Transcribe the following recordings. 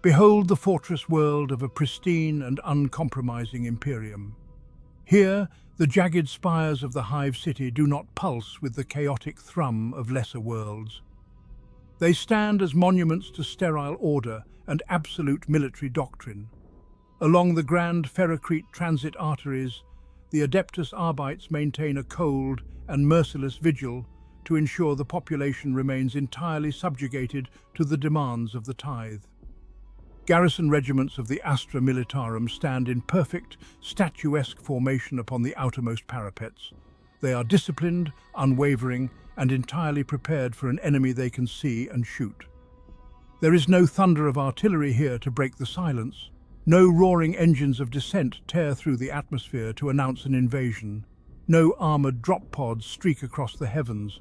Behold the fortress world of a pristine and uncompromising Imperium. Here, the jagged spires of the Hive City do not pulse with the chaotic thrum of lesser worlds. They stand as monuments to sterile order and absolute military doctrine. Along the grand ferrocrete transit arteries, the Adeptus Arbites maintain a cold and merciless vigil to ensure the population remains entirely subjugated to the demands of the tithe. Garrison regiments of the Astra Militarum stand in perfect, statuesque formation upon the outermost parapets. They are disciplined, unwavering, and entirely prepared for an enemy they can see and shoot. There is no thunder of artillery here to break the silence. No roaring engines of descent tear through the atmosphere to announce an invasion. No armored drop pods streak across the heavens.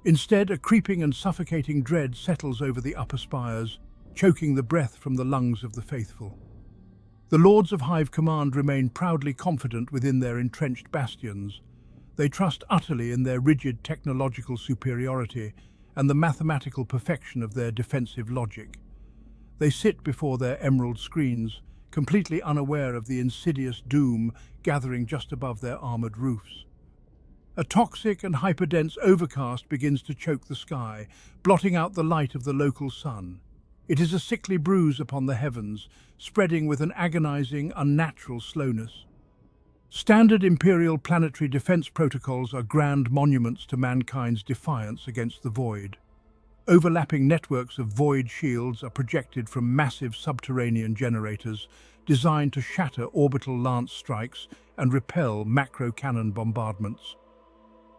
Instead, a creeping and suffocating dread settles over the upper spires, choking the breath from the lungs of the faithful. The Lords of Hive Command remain proudly confident within their entrenched bastions. They trust utterly in their rigid technological superiority and the mathematical perfection of their defensive logic. They sit before their emerald screens, completely unaware of the insidious doom gathering just above their armored roofs. A toxic and hyperdense overcast begins to choke the sky, blotting out the light of the local sun. It is a sickly bruise upon the heavens, spreading with an agonizing, unnatural slowness. Standard Imperial planetary defense protocols are grand monuments to mankind's defiance against the void. Overlapping networks of void shields are projected from massive subterranean generators designed to shatter orbital lance strikes and repel macro-cannon bombardments.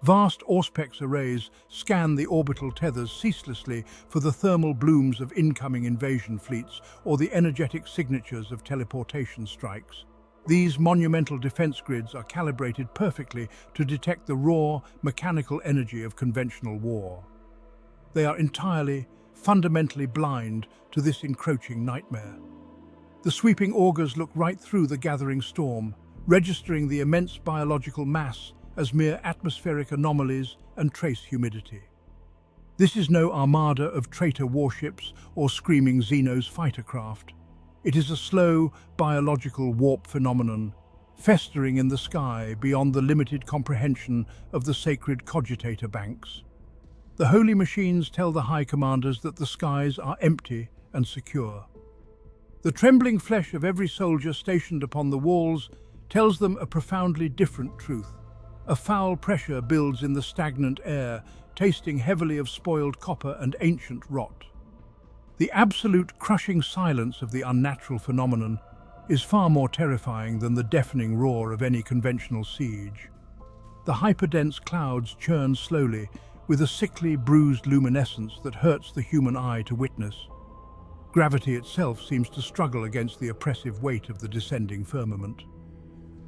Vast Auspex arrays scan the orbital tethers ceaselessly for the thermal blooms of incoming invasion fleets or the energetic signatures of teleportation strikes. These monumental defense grids are calibrated perfectly to detect the raw, mechanical energy of conventional war. They are entirely, fundamentally blind to this encroaching nightmare. The sweeping augers look right through the gathering storm, registering the immense biological mass as mere atmospheric anomalies and trace humidity. This is no armada of traitor warships or screaming Xenos fighter craft. It is a slow, biological warp phenomenon, festering in the sky beyond the limited comprehension of the sacred cogitator banks. The holy machines tell the high commanders that the skies are empty and secure. The trembling flesh of every soldier stationed upon the walls tells them a profoundly different truth. A foul pressure builds in the stagnant air, tasting heavily of spoiled copper and ancient rot. The absolute crushing silence of the unnatural phenomenon is far more terrifying than the deafening roar of any conventional siege. The hyperdense clouds churn slowly, with a sickly, bruised luminescence that hurts the human eye to witness. Gravity itself seems to struggle against the oppressive weight of the descending firmament.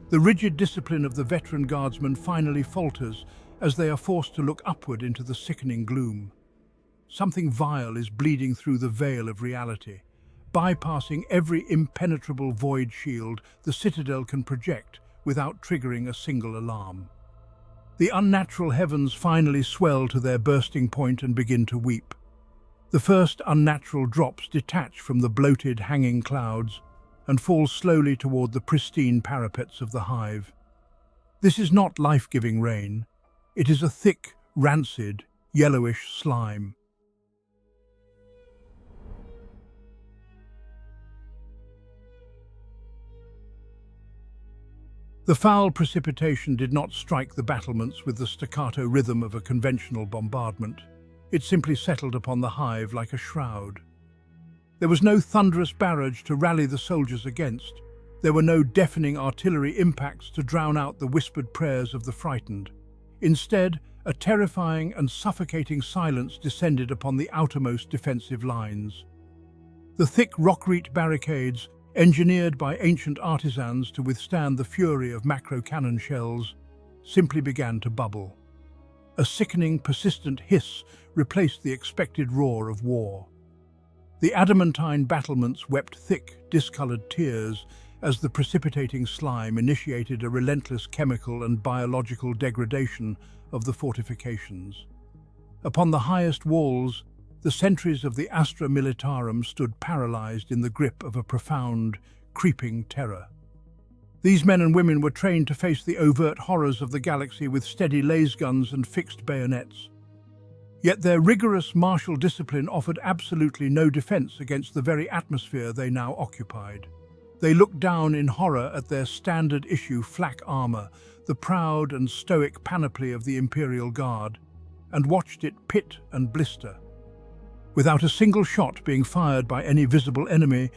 The rigid discipline of the veteran guardsmen finally falters as they are forced to look upward into the sickening gloom. Something vile is bleeding through the veil of reality, bypassing every impenetrable void shield the Citadel can project without triggering a single alarm. The unnatural heavens finally swell to their bursting point and begin to weep. The first unnatural drops detach from the bloated, hanging clouds and fall slowly toward the pristine parapets of the hive. This is not life-giving rain. It is a thick, rancid, yellowish slime. The foul precipitation did not strike the battlements with the staccato rhythm of a conventional bombardment. It simply settled upon the hive like a shroud. There was no thunderous barrage to rally the soldiers against. There were no deafening artillery impacts to drown out the whispered prayers of the frightened. Instead, a terrifying and suffocating silence descended upon the outermost defensive lines. The thick rockreete barricades, engineered by ancient artisans to withstand the fury of macro-cannon shells, simply began to bubble. A sickening, persistent hiss replaced the expected roar of war. The adamantine battlements wept thick, discolored tears as the precipitating slime initiated a relentless chemical and biological degradation of the fortifications. Upon the highest walls, The sentries of the Astra Militarum stood paralyzed in the grip of a profound, creeping terror. These men and women were trained to face the overt horrors of the galaxy with steady lasguns and fixed bayonets. Yet their rigorous martial discipline offered absolutely no defense against the very atmosphere they now occupied. They looked down in horror at their standard-issue flak armor, the proud and stoic panoply of the Imperial Guard, and watched it pit and blister. Without a single shot being fired by any visible enemy,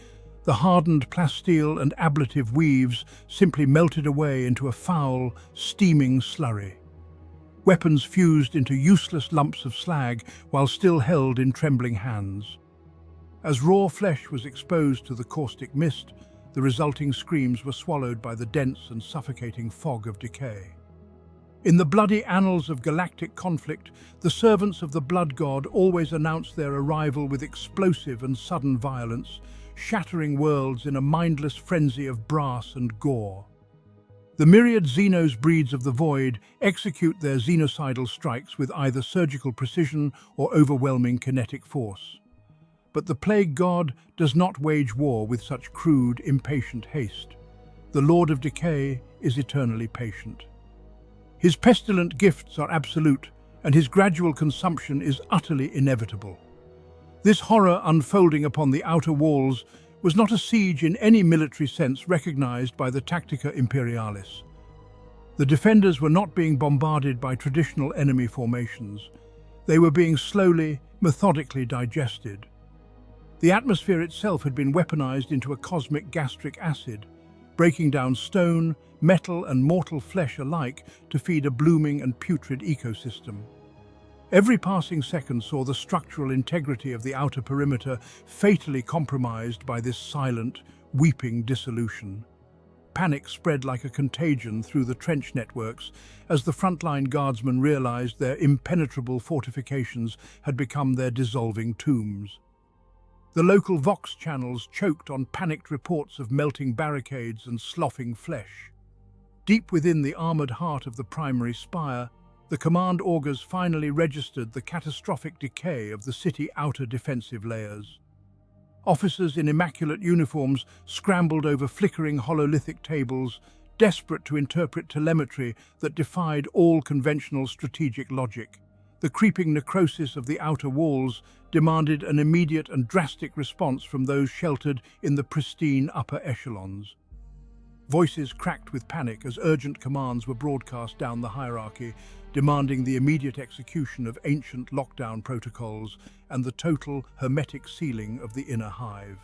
the hardened plasteel and ablative weaves simply melted away into a foul, steaming slurry. Weapons fused into useless lumps of slag while still held in trembling hands. As raw flesh was exposed to the caustic mist, the resulting screams were swallowed by the dense and suffocating fog of decay. In the bloody annals of galactic conflict, the servants of the Blood God always announced their arrival with explosive and sudden violence, shattering worlds in a mindless frenzy of brass and gore. The myriad Xenos breeds of the Void execute their xenocidal strikes with either surgical precision or overwhelming kinetic force. But the Plague God does not wage war with such crude, impatient haste. The Lord of Decay is eternally patient. His pestilent gifts are absolute, and his gradual consumption is utterly inevitable. This horror unfolding upon the outer walls was not a siege in any military sense recognized by the Tactica Imperialis. The defenders were not being bombarded by traditional enemy formations. They were being slowly, methodically digested. The atmosphere itself had been weaponized into a cosmic gastric acid, breaking down stone, metal and mortal flesh alike to feed a blooming and putrid ecosystem. Every passing second saw the structural integrity of the outer perimeter fatally compromised by this silent, weeping dissolution. Panic spread like a contagion through the trench networks as the frontline guardsmen realized their impenetrable fortifications had become their dissolving tombs. The local Vox channels choked on panicked reports of melting barricades and sloughing flesh. Deep within the armored heart of the primary spire, the command augurs finally registered the catastrophic decay of the city's outer defensive layers. Officers in immaculate uniforms scrambled over flickering hololithic tables, desperate to interpret telemetry that defied all conventional strategic logic. The creeping necrosis of the outer walls demanded an immediate and drastic response from those sheltered in the pristine upper echelons. Voices cracked with panic as urgent commands were broadcast down the hierarchy, demanding the immediate execution of ancient lockdown protocols and the total hermetic sealing of the inner hive.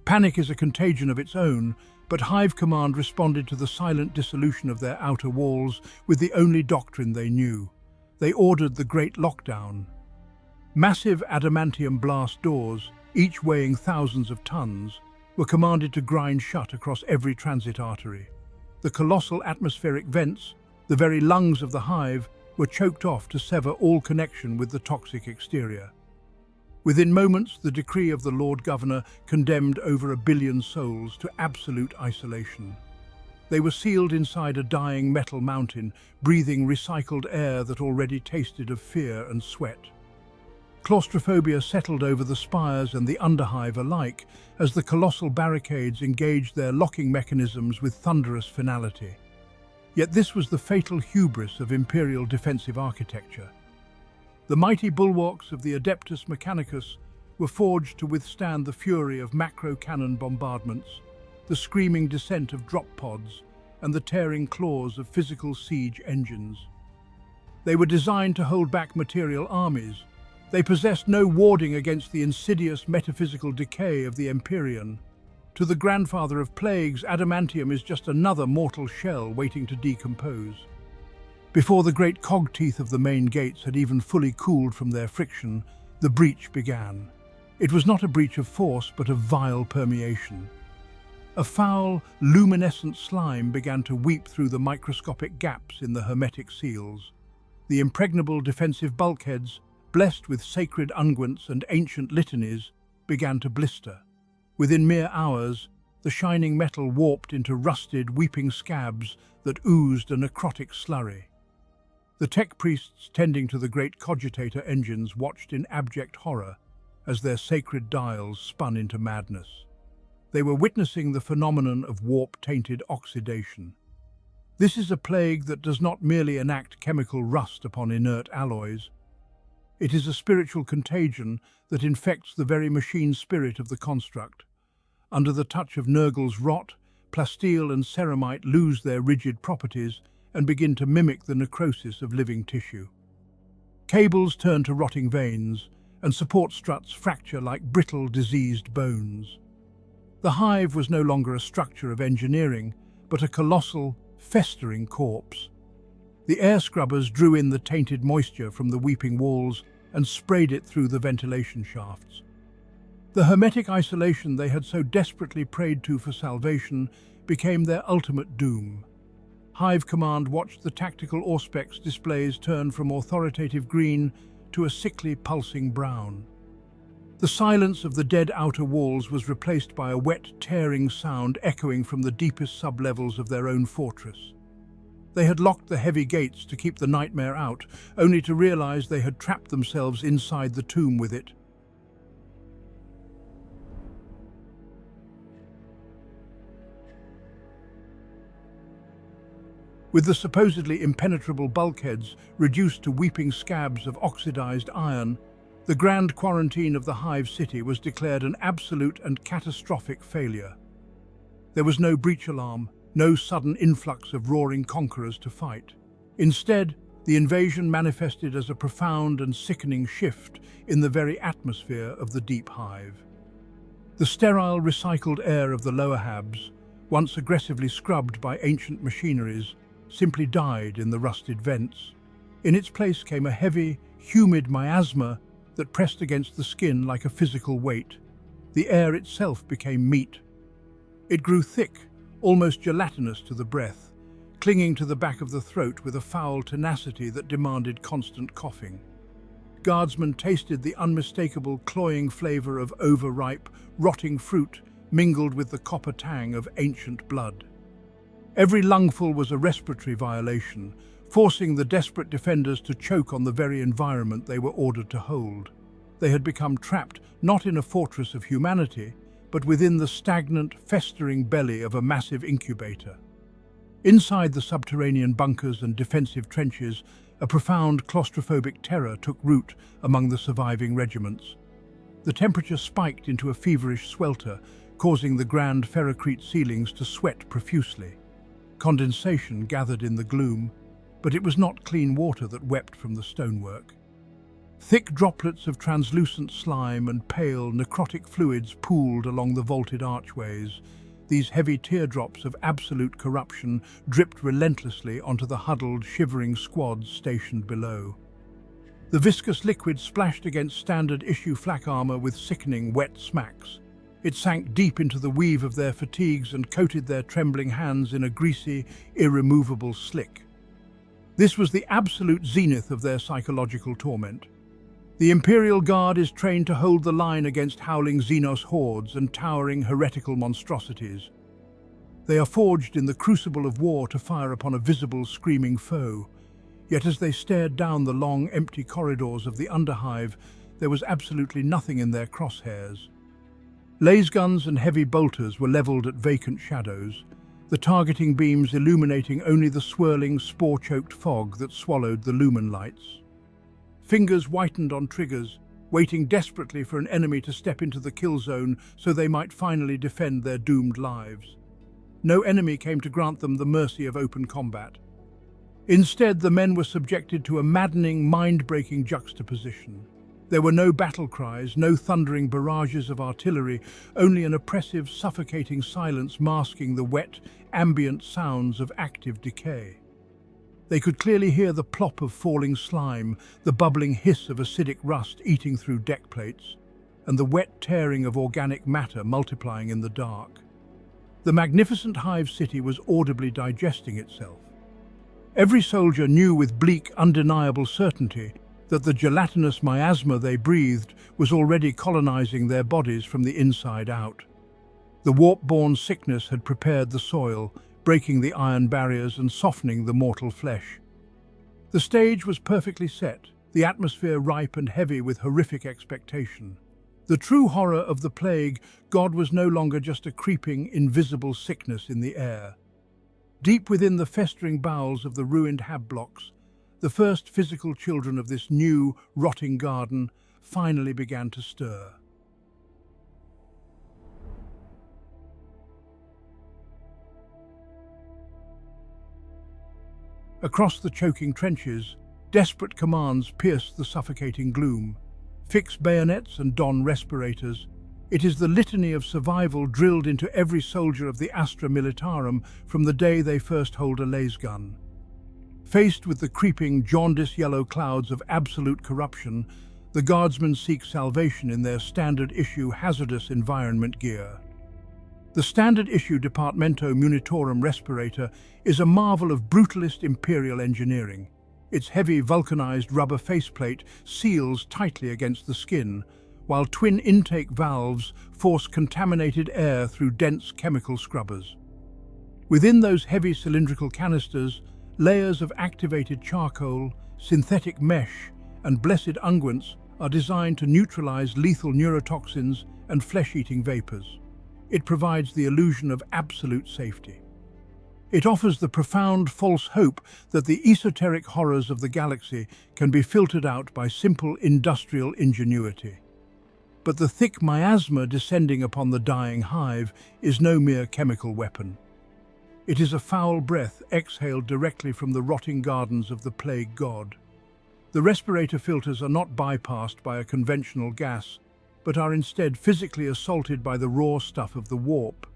Panic is a contagion of its own, but Hive Command responded to the silent dissolution of their outer walls with the only doctrine they knew. They ordered the Great Lockdown. Massive adamantium blast doors, each weighing thousands of tons, were commanded to grind shut across every transit artery. The colossal atmospheric vents, the very lungs of the hive, were choked off to sever all connection with the toxic exterior. Within moments, the decree of the Lord Governor condemned over 1 billion souls to absolute isolation. They were sealed inside a dying metal mountain, breathing recycled air that already tasted of fear and sweat. Claustrophobia settled over the spires and the underhive alike as the colossal barricades engaged their locking mechanisms with thunderous finality. Yet this was the fatal hubris of Imperial defensive architecture. The mighty bulwarks of the Adeptus Mechanicus were forged to withstand the fury of macro-cannon bombardments, the screaming descent of drop pods, and the tearing claws of physical siege engines. They were designed to hold back material armies. They possessed no warding against the insidious metaphysical decay of the Empyrean. To the grandfather of plagues, adamantium is just another mortal shell waiting to decompose. Before the great cog-teeth of the main gates had even fully cooled from their friction, the breach began. It was not a breach of force, but of vile permeation. A foul, luminescent slime began to weep through the microscopic gaps in the hermetic seals. The impregnable defensive bulkheads, blessed with sacred unguents and ancient litanies, began to blister. Within mere hours, the shining metal warped into rusted, weeping scabs that oozed a necrotic slurry. The tech priests tending to the great cogitator engines watched in abject horror as their sacred dials spun into madness. They were witnessing the phenomenon of warp-tainted oxidation. This is a plague that does not merely enact chemical rust upon inert alloys. It is a spiritual contagion that infects the very machine spirit of the construct. Under the touch of Nurgle's rot, plasteel and ceramite lose their rigid properties and begin to mimic the necrosis of living tissue. Cables turn to rotting veins, and support struts fracture like brittle, diseased bones. The hive was no longer a structure of engineering, but a colossal, festering corpse. The air scrubbers drew in the tainted moisture from the weeping walls and sprayed it through the ventilation shafts. The hermetic isolation they had so desperately prayed to for salvation became their ultimate doom. Hive Command watched the tactical Auspex displays turn from authoritative green to a sickly, pulsing brown. The silence of the dead outer walls was replaced by a wet, tearing sound echoing from the deepest sub-levels of their own fortress. They had locked the heavy gates to keep the nightmare out, only to realize they had trapped themselves inside the tomb with it. With the supposedly impenetrable bulkheads reduced to weeping scabs of oxidized iron, the grand quarantine of the Hive City was declared an absolute and catastrophic failure. There was no breach alarm, no sudden influx of roaring conquerors to fight. Instead, the invasion manifested as a profound and sickening shift in the very atmosphere of the deep hive. The sterile, recycled air of the lower habs, once aggressively scrubbed by ancient machineries, simply died in the rusted vents. In its place came a heavy, humid miasma that pressed against the skin like a physical weight. The air itself became meat. It grew thick, almost gelatinous to the breath, clinging to the back of the throat with a foul tenacity that demanded constant coughing. Guardsmen tasted the unmistakable cloying flavor of overripe, rotting fruit mingled with the copper tang of ancient blood. Every lungful was a respiratory violation, forcing the desperate defenders to choke on the very environment they were ordered to hold. They had become trapped not in a fortress of humanity, but within the stagnant, festering belly of a massive incubator. Inside the subterranean bunkers and defensive trenches, a profound claustrophobic terror took root among the surviving regiments. The temperature spiked into a feverish swelter, causing the grand ferrocrete ceilings to sweat profusely. Condensation gathered in the gloom, but it was not clean water that wept from the stonework. Thick droplets of translucent slime and pale, necrotic fluids pooled along the vaulted archways. These heavy teardrops of absolute corruption dripped relentlessly onto the huddled, shivering squads stationed below. The viscous liquid splashed against standard-issue flak armor with sickening, wet smacks. It sank deep into the weave of their fatigues and coated their trembling hands in a greasy, irremovable slick. This was the absolute zenith of their psychological torment. The Imperial Guard is trained to hold the line against howling Xenos hordes and towering heretical monstrosities. They are forged in the crucible of war to fire upon a visible, screaming foe. Yet as they stared down the long, empty corridors of the Underhive, there was absolutely nothing in their crosshairs. Laser guns and heavy bolters were leveled at vacant shadows, the targeting beams illuminating only the swirling, spore-choked fog that swallowed the lumen lights. Fingers whitened on triggers, waiting desperately for an enemy to step into the kill zone so they might finally defend their doomed lives. No enemy came to grant them the mercy of open combat. Instead, the men were subjected to a maddening, mind-breaking juxtaposition. There were no battle cries, no thundering barrages of artillery, only an oppressive, suffocating silence masking the wet, ambient sounds of active decay. They could clearly hear the plop of falling slime, the bubbling hiss of acidic rust eating through deck plates, and the wet tearing of organic matter multiplying in the dark. The magnificent Hive City was audibly digesting itself. Every soldier knew with bleak, undeniable certainty that the gelatinous miasma they breathed was already colonizing their bodies from the inside out. The warp-borne sickness had prepared the soil, breaking the iron barriers and softening the mortal flesh. The stage was perfectly set, the atmosphere ripe and heavy with horrific expectation. The true horror of the plague, God was no longer just a creeping, invisible sickness in the air. Deep within the festering bowels of the ruined hab blocks, the first physical children of this new, rotting garden finally began to stir. Across the choking trenches, desperate commands pierced the suffocating gloom. Fix bayonets and don respirators. It is the litany of survival drilled into every soldier of the Astra Militarum from the day they first hold a laser gun. Faced with the creeping, jaundice-yellow clouds of absolute corruption, the guardsmen seek salvation in their standard-issue hazardous environment gear. The standard-issue Departamento Munitorum respirator is a marvel of brutalist Imperial engineering. Its heavy vulcanized rubber faceplate seals tightly against the skin, while twin intake valves force contaminated air through dense chemical scrubbers. Within those heavy cylindrical canisters, layers of activated charcoal, synthetic mesh, and blessed unguents are designed to neutralize lethal neurotoxins and flesh-eating vapors. It provides the illusion of absolute safety. It offers the profound false hope that the esoteric horrors of the galaxy can be filtered out by simple industrial ingenuity. But the thick miasma descending upon the dying hive is no mere chemical weapon. It is a foul breath exhaled directly from the rotting gardens of the plague god. The respirator filters are not bypassed by a conventional gas, but are instead physically assaulted by the raw stuff of the warp.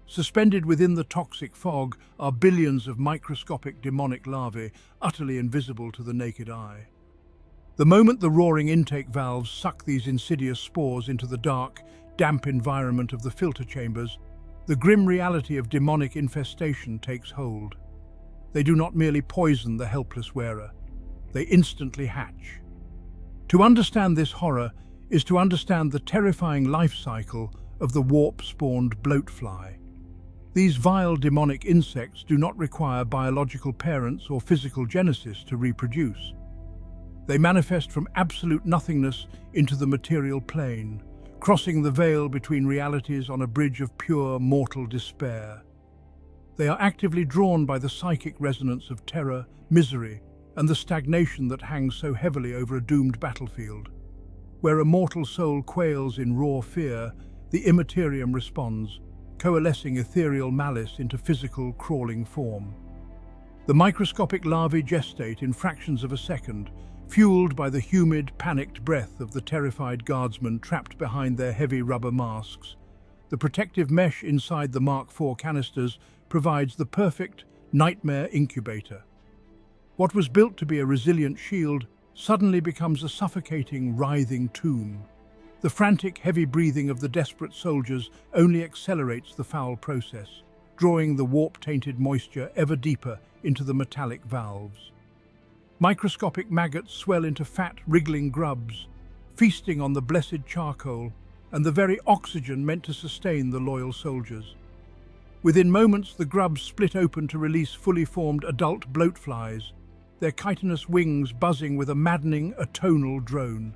Suspended within the toxic fog are billions of microscopic demonic larvae, utterly invisible to the naked eye. The moment the roaring intake valves suck these insidious spores into the dark, damp environment of the filter chambers, the grim reality of demonic infestation takes hold. They do not merely poison the helpless wearer, they instantly hatch. To understand this horror is to understand the terrifying life cycle of the warp-spawned bloatfly. These vile demonic insects do not require biological parents or physical genesis to reproduce. They manifest from absolute nothingness into the material plane, crossing the veil between realities on a bridge of pure mortal despair. They are actively drawn by the psychic resonance of terror, misery, and the stagnation that hangs so heavily over a doomed battlefield. Where a mortal soul quails in raw fear, the immaterium responds, coalescing ethereal malice into physical, crawling form. The microscopic larvae gestate in fractions of a second, fueled by the humid, panicked breath of the terrified guardsmen trapped behind their heavy rubber masks. The protective mesh inside the Mark IV canisters provides the perfect nightmare incubator. What was built to be a resilient shield suddenly becomes a suffocating, writhing tomb. The frantic, heavy breathing of the desperate soldiers only accelerates the foul process, drawing the warp-tainted moisture ever deeper into the metallic valves. Microscopic maggots swell into fat, wriggling grubs, feasting on the blessed charcoal and the very oxygen meant to sustain the loyal soldiers. Within moments, the grubs split open to release fully formed adult bloatflies, their chitinous wings buzzing with a maddening atonal drone.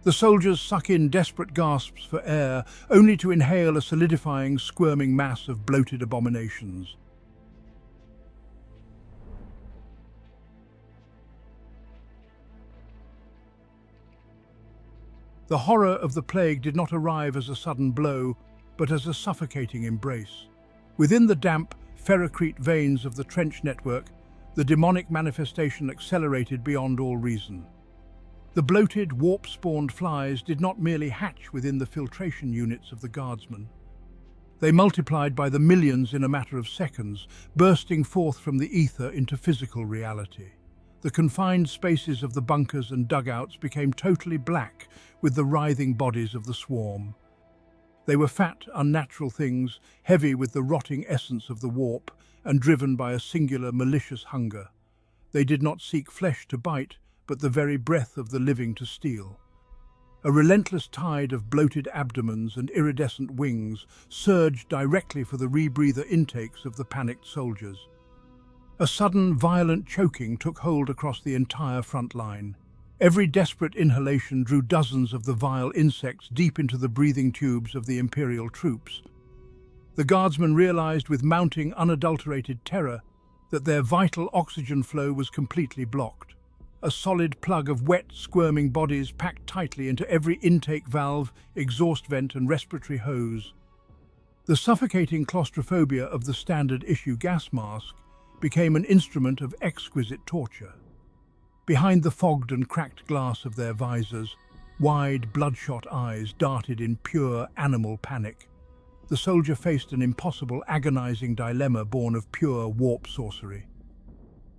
The soldiers suck in desperate gasps for air, only to inhale a solidifying, squirming mass of bloated abominations. The horror of the plague did not arrive as a sudden blow, but as a suffocating embrace. Within the damp, ferrocrete veins of the trench network, the demonic manifestation accelerated beyond all reason. The bloated, warp-spawned flies did not merely hatch within the filtration units of the guardsmen. They multiplied by the millions in a matter of seconds, bursting forth from the ether into physical reality. The confined spaces of the bunkers and dugouts became totally black with the writhing bodies of the swarm. They were fat, unnatural things, heavy with the rotting essence of the warp, and driven by a singular malicious hunger. They did not seek flesh to bite, but the very breath of the living to steal. A relentless tide of bloated abdomens and iridescent wings surged directly for the rebreather intakes of the panicked soldiers. A sudden, violent choking took hold across the entire front line. Every desperate inhalation drew dozens of the vile insects deep into the breathing tubes of the Imperial troops. The guardsmen realized with mounting, unadulterated terror that their vital oxygen flow was completely blocked. A solid plug of wet, squirming bodies packed tightly into every intake valve, exhaust vent and respiratory hose. The suffocating claustrophobia of the standard-issue gas mask became an instrument of exquisite torture. Behind the fogged and cracked glass of their visors, wide, bloodshot eyes darted in pure animal panic. The soldier faced an impossible, agonizing dilemma born of pure warp sorcery.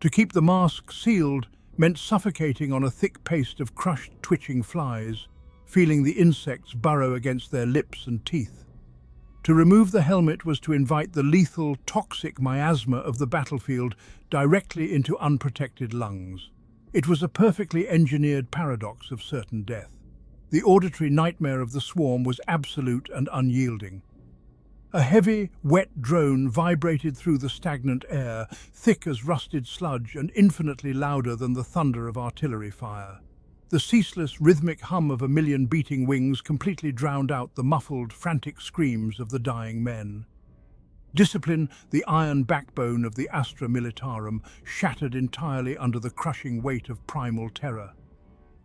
To keep the mask sealed meant suffocating on a thick paste of crushed, twitching flies, feeling the insects burrow against their lips and teeth. To remove the helmet was to invite the lethal, toxic miasma of the battlefield directly into unprotected lungs. It was a perfectly engineered paradox of certain death. The auditory nightmare of the swarm was absolute and unyielding. A heavy, wet drone vibrated through the stagnant air, thick as rusted sludge and infinitely louder than the thunder of artillery fire. The ceaseless, rhythmic hum of a million beating wings completely drowned out the muffled, frantic screams of the dying men. Discipline, the iron backbone of the Astra Militarum, shattered entirely under the crushing weight of primal terror.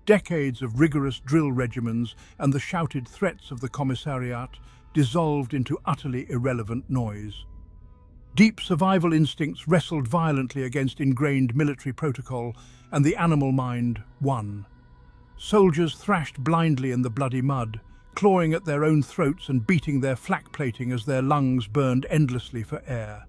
Decades of rigorous drill regimens and the shouted threats of the commissariat dissolved into utterly irrelevant noise. Deep survival instincts wrestled violently against ingrained military protocol, and the animal mind won. Soldiers thrashed blindly in the bloody mud, clawing at their own throats and beating their flak plating as their lungs burned endlessly for air.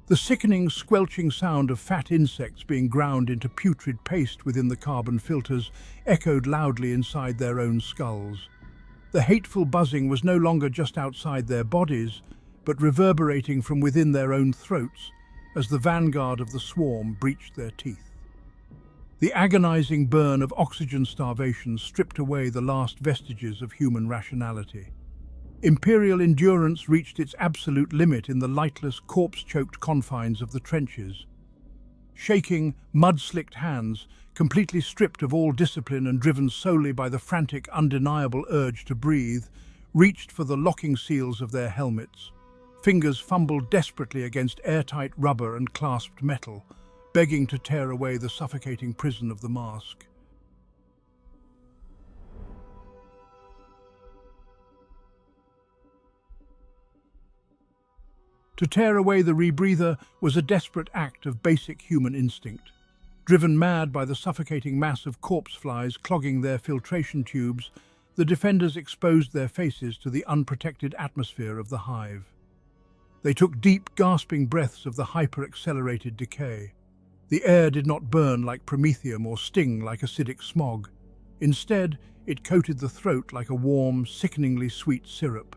The sickening, squelching sound of fat insects being ground into putrid paste within the carbon filters echoed loudly inside their own skulls. The hateful buzzing was no longer just outside their bodies, but reverberating from within their own throats as the vanguard of the swarm breached their teeth. The agonizing burn of oxygen starvation stripped away the last vestiges of human rationality. Imperial endurance reached its absolute limit in the lightless, corpse-choked confines of the trenches. Shaking, mud-slicked hands, completely stripped of all discipline and driven solely by the frantic, undeniable urge to breathe, reached for the locking seals of their helmets. Fingers fumbled desperately against airtight rubber and clasped metal, begging to tear away the suffocating prison of the mask. To tear away the rebreather was a desperate act of basic human instinct. Driven mad by the suffocating mass of corpse flies clogging their filtration tubes, the defenders exposed their faces to the unprotected atmosphere of the hive. They took deep, gasping breaths of the hyper-accelerated decay. The air did not burn like promethium or sting like acidic smog. Instead, it coated the throat like a warm, sickeningly sweet syrup.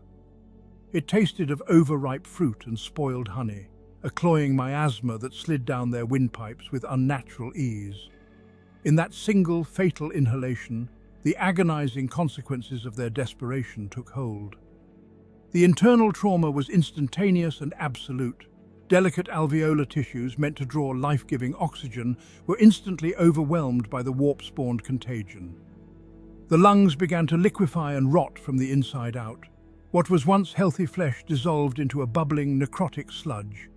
It tasted of overripe fruit and spoiled honey, a cloying miasma that slid down their windpipes with unnatural ease. In that single, fatal inhalation, the agonizing consequences of their desperation took hold. The internal trauma was instantaneous and absolute. Delicate alveolar tissues meant to draw life-giving oxygen were instantly overwhelmed by the warp-spawned contagion. The lungs began to liquefy and rot from the inside out. What was once healthy flesh dissolved into a bubbling, necrotic sludge.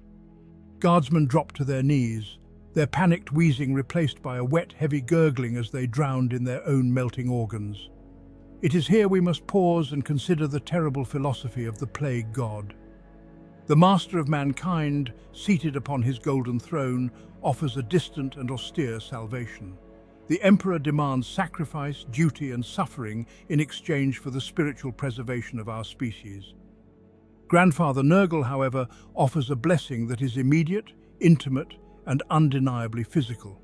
Guardsmen dropped to their knees, their panicked wheezing replaced by a wet, heavy gurgling as they drowned in their own melting organs. It is here we must pause and consider the terrible philosophy of the plague god. The master of mankind, seated upon his golden throne, offers a distant and austere salvation. The emperor demands sacrifice, duty, and suffering in exchange for the spiritual preservation of our species. Grandfather Nurgle, however, offers a blessing that is immediate, intimate, and undeniably physical.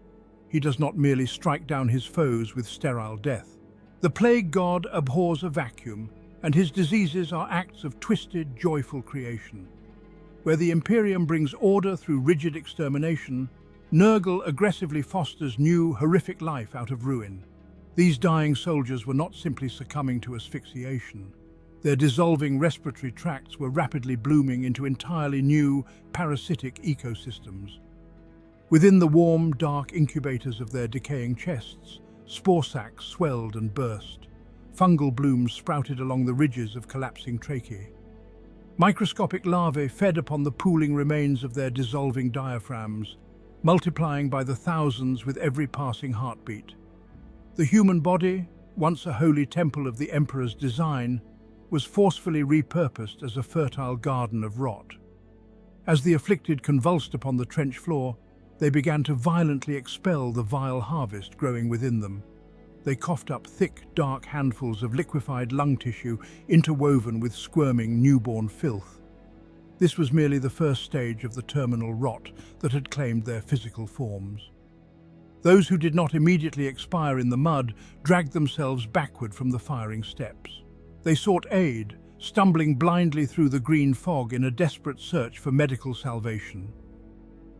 He does not merely strike down his foes with sterile death. The plague god abhors a vacuum, and his diseases are acts of twisted, joyful creation. Where the Imperium brings order through rigid extermination, Nurgle aggressively fosters new, horrific life out of ruin. These dying soldiers were not simply succumbing to asphyxiation. Their dissolving respiratory tracts were rapidly blooming into entirely new, parasitic ecosystems. Within the warm, dark incubators of their decaying chests, spore sacs swelled and burst. Fungal blooms sprouted along the ridges of collapsing tracheae. Microscopic larvae fed upon the pooling remains of their dissolving diaphragms, multiplying by the thousands with every passing heartbeat. The human body, once a holy temple of the Emperor's design, was forcefully repurposed as a fertile garden of rot. As the afflicted convulsed upon the trench floor, they began to violently expel the vile harvest growing within them. They coughed up thick, dark handfuls of liquefied lung tissue interwoven with squirming newborn filth. This was merely the first stage of the terminal rot that had claimed their physical forms. Those who did not immediately expire in the mud dragged themselves backward from the firing steps. They sought aid, stumbling blindly through the green fog in a desperate search for medical salvation.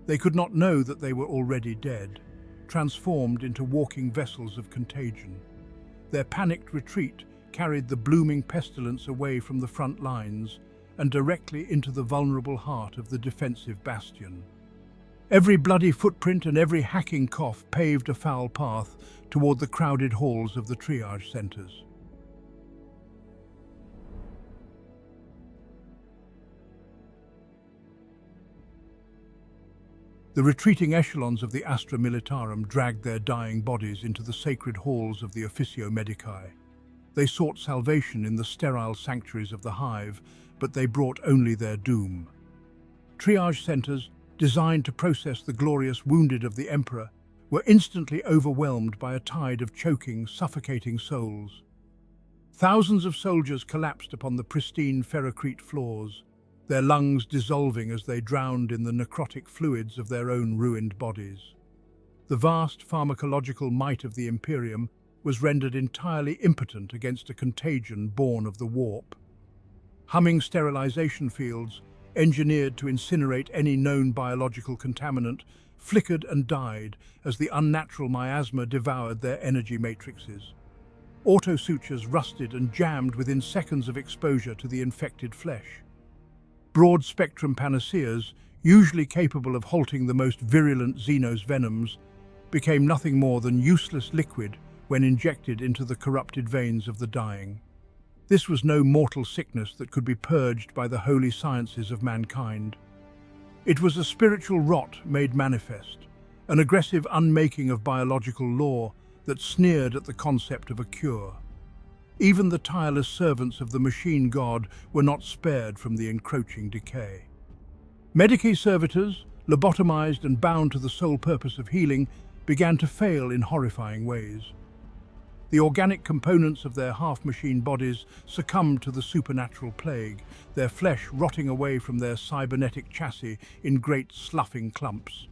They could not know that they were already dead, transformed into walking vessels of contagion. Their panicked retreat carried the blooming pestilence away from the front lines and directly into the vulnerable heart of the defensive bastion. Every bloody footprint and every hacking cough paved a foul path toward the crowded halls of the triage centers. The retreating echelons of the Astra Militarum dragged their dying bodies into the sacred halls of the Officio Medicae. They sought salvation in the sterile sanctuaries of the hive, but they brought only their doom. Triage centers, designed to process the glorious wounded of the Emperor, were instantly overwhelmed by a tide of choking, suffocating souls. Thousands of soldiers collapsed upon the pristine ferrocrete floors, their lungs dissolving as they drowned in the necrotic fluids of their own ruined bodies. The vast pharmacological might of the Imperium was rendered entirely impotent against a contagion born of the warp. Humming sterilization fields, engineered to incinerate any known biological contaminant, flickered and died as the unnatural miasma devoured their energy matrices. Autosutures rusted and jammed within seconds of exposure to the infected flesh. Broad-spectrum panaceas, usually capable of halting the most virulent Xenos venoms, became nothing more than useless liquid when injected into the corrupted veins of the dying. This was no mortal sickness that could be purged by the holy sciences of mankind. It was a spiritual rot made manifest, an aggressive unmaking of biological law that sneered at the concept of a cure. Even the tireless servants of the machine god were not spared from the encroaching decay. Medicae servitors, lobotomized and bound to the sole purpose of healing, began to fail in horrifying ways. The organic components of their half-machine bodies succumbed to the supernatural plague, their flesh rotting away from their cybernetic chassis in great sloughing clumps.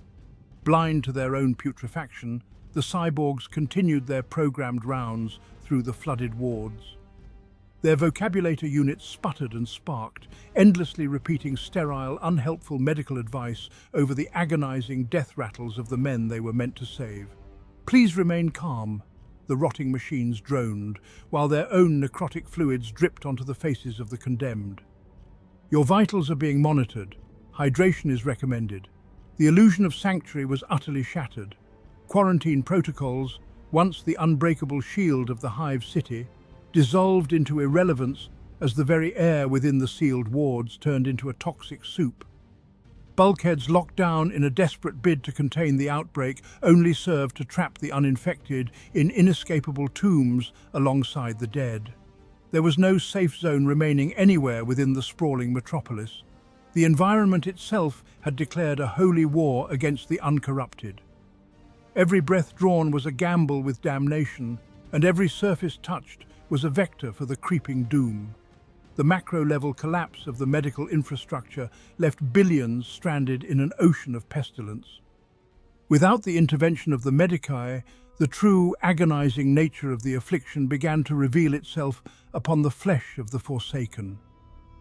Blind to their own putrefaction, the cyborgs continued their programmed rounds through the flooded wards. Their vocabulator units sputtered and sparked, endlessly repeating sterile, unhelpful medical advice over the agonizing death rattles of the men they were meant to save. "Please remain calm," the rotting machines droned, while their own necrotic fluids dripped onto the faces of the condemned. "Your vitals are being monitored. Hydration is recommended." The illusion of sanctuary was utterly shattered. Quarantine protocols, once the unbreakable shield of the hive city, dissolved into irrelevance as the very air within the sealed wards turned into a toxic soup. Bulkheads locked down in a desperate bid to contain the outbreak only served to trap the uninfected in inescapable tombs alongside the dead. There was no safe zone remaining anywhere within the sprawling metropolis. The environment itself had declared a holy war against the uncorrupted. Every breath drawn was a gamble with damnation, and every surface touched was a vector for the creeping doom. The macro-level collapse of the medical infrastructure left billions stranded in an ocean of pestilence. Without the intervention of the Medicae, the true agonizing nature of the affliction began to reveal itself upon the flesh of the Forsaken.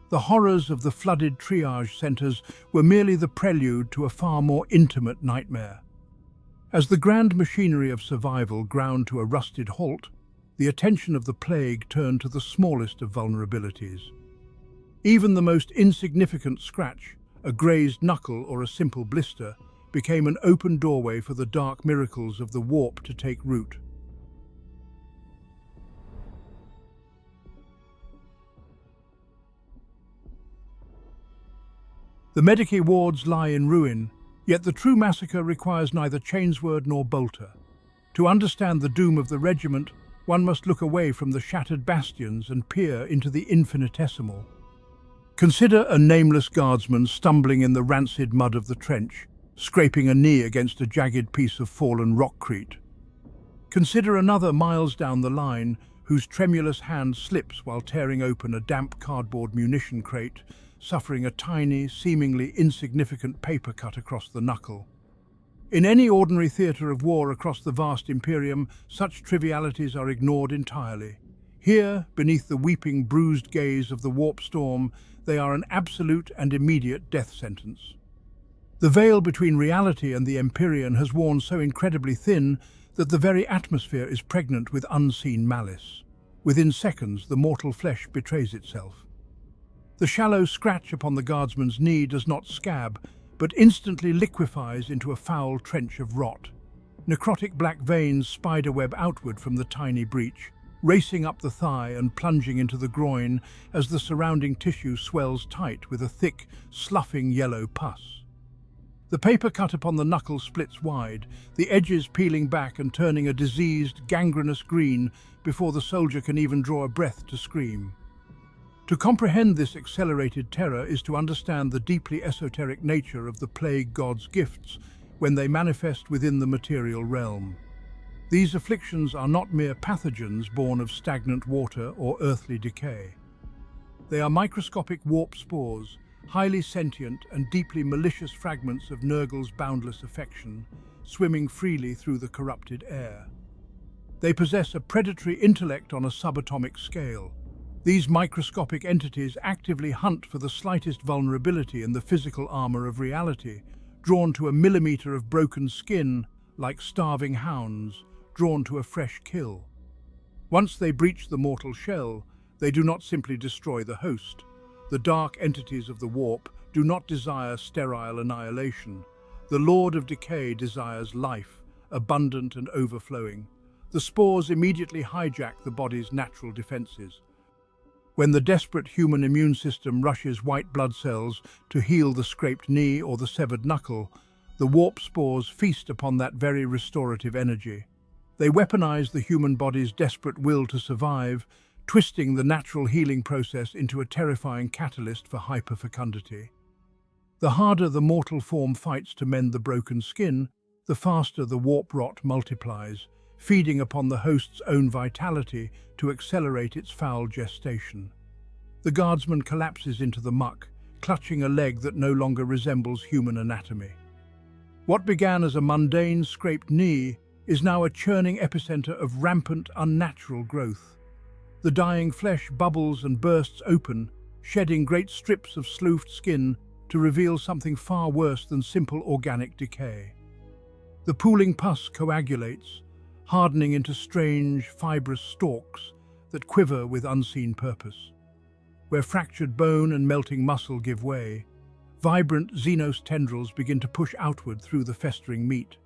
The horrors of the flooded triage centers were merely the prelude to a far more intimate nightmare. As the grand machinery of survival ground to a rusted halt, the attention of the plague turned to the smallest of vulnerabilities. Even the most insignificant scratch, a grazed knuckle or a simple blister, became an open doorway for the dark miracles of the warp to take root. The Decay wards lie in ruin, yet the true massacre requires neither chainsword nor bolter. To understand the doom of the regiment, one must look away from the shattered bastions and peer into the infinitesimal. Consider a nameless guardsman stumbling in the rancid mud of the trench, scraping a knee against a jagged piece of fallen rockcrete. Consider another miles down the line, whose tremulous hand slips while tearing open a damp cardboard munition crate, suffering a tiny, seemingly insignificant paper cut across the knuckle. In any ordinary theatre of war across the vast Imperium, such trivialities are ignored entirely. Here, beneath the weeping, bruised gaze of the warp storm, they are an absolute and immediate death sentence. The veil between reality and the Empyrean has worn so incredibly thin that the very atmosphere is pregnant with unseen malice. Within seconds, the mortal flesh betrays itself. The shallow scratch upon the guardsman's knee does not scab, but instantly liquefies into a foul trench of rot. Necrotic black veins spiderweb outward from the tiny breach, racing up the thigh and plunging into the groin as the surrounding tissue swells tight with a thick, sloughing yellow pus. The paper cut upon the knuckle splits wide, the edges peeling back and turning a diseased, gangrenous green before the soldier can even draw a breath to scream. To comprehend this accelerated terror is to understand the deeply esoteric nature of the plague god's gifts when they manifest within the material realm. These afflictions are not mere pathogens born of stagnant water or earthly decay. They are microscopic warp spores, highly sentient and deeply malicious fragments of Nurgle's boundless affection, swimming freely through the corrupted air. They possess a predatory intellect on a subatomic scale. These microscopic entities actively hunt for the slightest vulnerability in the physical armor of reality, drawn to a millimeter of broken skin like starving hounds, drawn to a fresh kill. Once they breach the mortal shell, they do not simply destroy the host. The dark entities of the warp do not desire sterile annihilation. The Lord of Decay desires life, abundant and overflowing. The spores immediately hijack the body's natural defenses. When the desperate human immune system rushes white blood cells to heal the scraped knee or the severed knuckle, the warp spores feast upon that very restorative energy. They weaponize the human body's desperate will to survive, twisting the natural healing process into a terrifying catalyst for hyperfecundity. The harder the mortal form fights to mend the broken skin, the faster the warp rot multiplies, feeding upon the host's own vitality to accelerate its foul gestation. The guardsman collapses into the muck, clutching a leg that no longer resembles human anatomy. What began as a mundane scraped knee is now a churning epicenter of rampant, unnatural growth. The dying flesh bubbles and bursts open, shedding great strips of sloughed skin to reveal something far worse than simple organic decay. The pooling pus coagulates, hardening into strange, fibrous stalks that quiver with unseen purpose. Where fractured bone and melting muscle give way, vibrant xenos tendrils begin to push outward through the festering meat.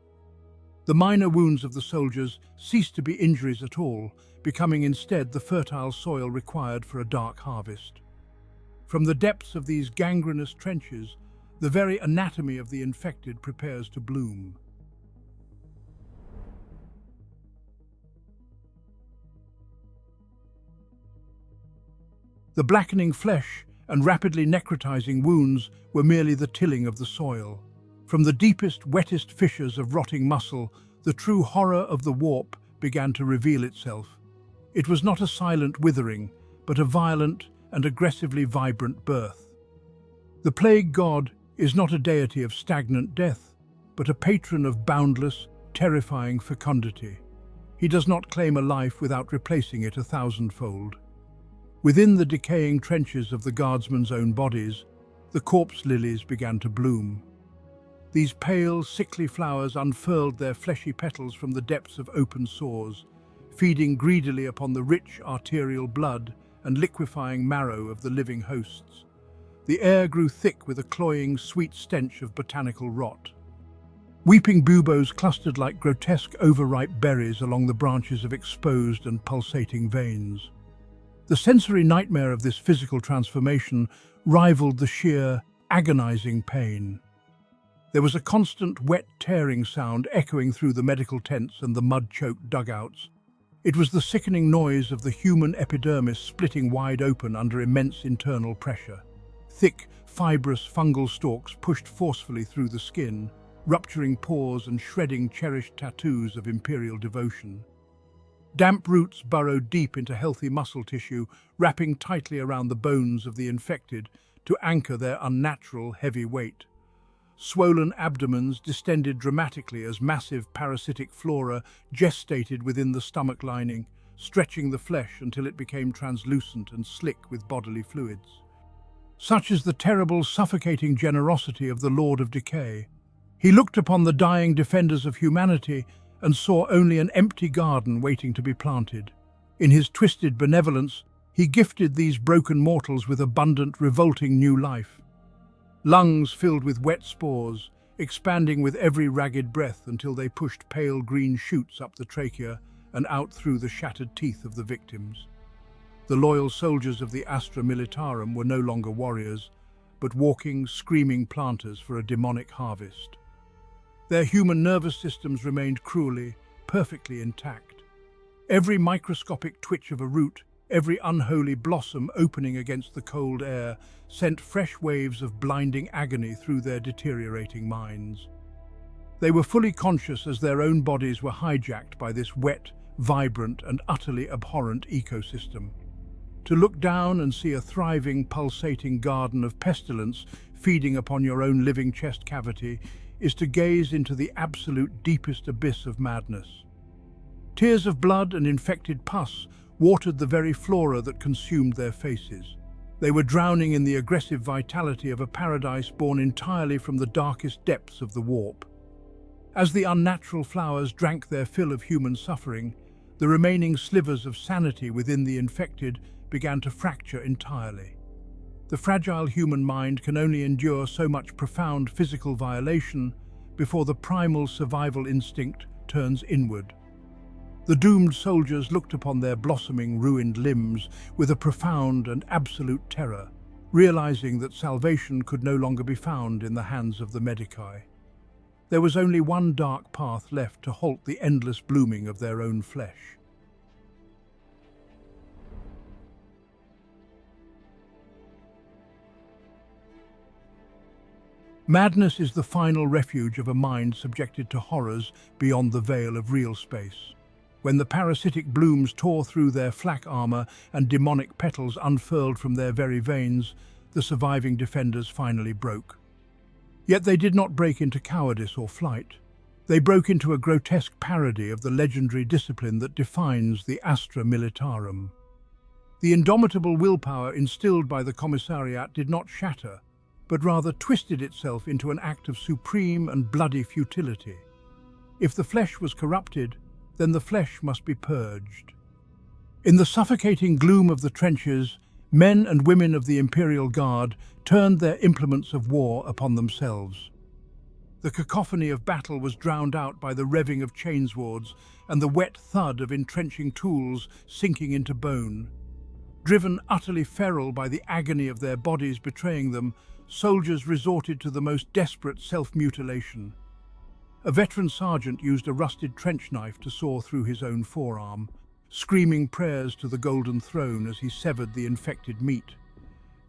The minor wounds of the soldiers cease to be injuries at all, becoming instead the fertile soil required for a dark harvest. From the depths of these gangrenous trenches, the very anatomy of the infected prepares to bloom. The blackening flesh and rapidly necrotizing wounds were merely the tilling of the soil. From the deepest, wettest fissures of rotting muscle, the true horror of the warp began to reveal itself. It was not a silent withering, but a violent and aggressively vibrant birth. The plague god is not a deity of stagnant death, but a patron of boundless, terrifying fecundity. He does not claim a life without replacing it 1,000-fold. Within the decaying trenches of the guardsmen's own bodies, the corpse lilies began to bloom. These pale, sickly flowers unfurled their fleshy petals from the depths of open sores, feeding greedily upon the rich arterial blood and liquefying marrow of the living hosts. The air grew thick with a cloying, sweet stench of botanical rot. Weeping buboes clustered like grotesque overripe berries along the branches of exposed and pulsating veins. The sensory nightmare of this physical transformation rivaled the sheer, agonizing pain. There was a constant wet tearing sound echoing through the medical tents and the mud-choked dugouts. It was the sickening noise of the human epidermis splitting wide open under immense internal pressure. Thick, fibrous fungal stalks pushed forcefully through the skin, rupturing pores and shredding cherished tattoos of Imperial devotion. Damp roots burrowed deep into healthy muscle tissue, wrapping tightly around the bones of the infected to anchor their unnatural heavy weight. Swollen abdomens distended dramatically as massive parasitic flora gestated within the stomach lining, stretching the flesh until it became translucent and slick with bodily fluids. Such is the terrible, suffocating generosity of the Lord of Decay. He looked upon the dying defenders of humanity and saw only an empty garden waiting to be planted. In his twisted benevolence, he gifted these broken mortals with abundant, revolting new life. Lungs filled with wet spores, expanding with every ragged breath until they pushed pale green shoots up the trachea and out through the shattered teeth of the victims. The loyal soldiers of the Astra Militarum were no longer warriors, but walking, screaming planters for a demonic harvest. Their human nervous systems remained cruelly, perfectly intact. Every microscopic twitch of a root, every unholy blossom opening against the cold air, sent fresh waves of blinding agony through their deteriorating minds. They were fully conscious as their own bodies were hijacked by this wet, vibrant, and utterly abhorrent ecosystem. To look down and see a thriving, pulsating garden of pestilence feeding upon your own living chest cavity is to gaze into the absolute deepest abyss of madness. Tears of blood and infected pus watered the very flora that consumed their faces. They were drowning in the aggressive vitality of a paradise born entirely from the darkest depths of the warp. As the unnatural flowers drank their fill of human suffering, the remaining slivers of sanity within the infected began to fracture entirely. The fragile human mind can only endure so much profound physical violation before the primal survival instinct turns inward. The doomed soldiers looked upon their blossoming, ruined limbs with a profound and absolute terror, realizing that salvation could no longer be found in the hands of the Decay. There was only one dark path left to halt the endless blooming of their own flesh. Madness is the final refuge of a mind subjected to horrors beyond the veil of real space. When the parasitic blooms tore through their flak armor and demonic petals unfurled from their very veins, the surviving defenders finally broke. Yet they did not break into cowardice or flight. They broke into a grotesque parody of the legendary discipline that defines the Astra Militarum. The indomitable willpower instilled by the Commissariat did not shatter, but rather twisted itself into an act of supreme and bloody futility. If the flesh was corrupted, then the flesh must be purged. In the suffocating gloom of the trenches, men and women of the Imperial Guard turned their implements of war upon themselves. The cacophony of battle was drowned out by the revving of chainswords and the wet thud of entrenching tools sinking into bone. Driven utterly feral by the agony of their bodies betraying them, soldiers resorted to the most desperate self-mutilation. A veteran sergeant used a rusted trench knife to saw through his own forearm, screaming prayers to the Golden Throne as he severed the infected meat.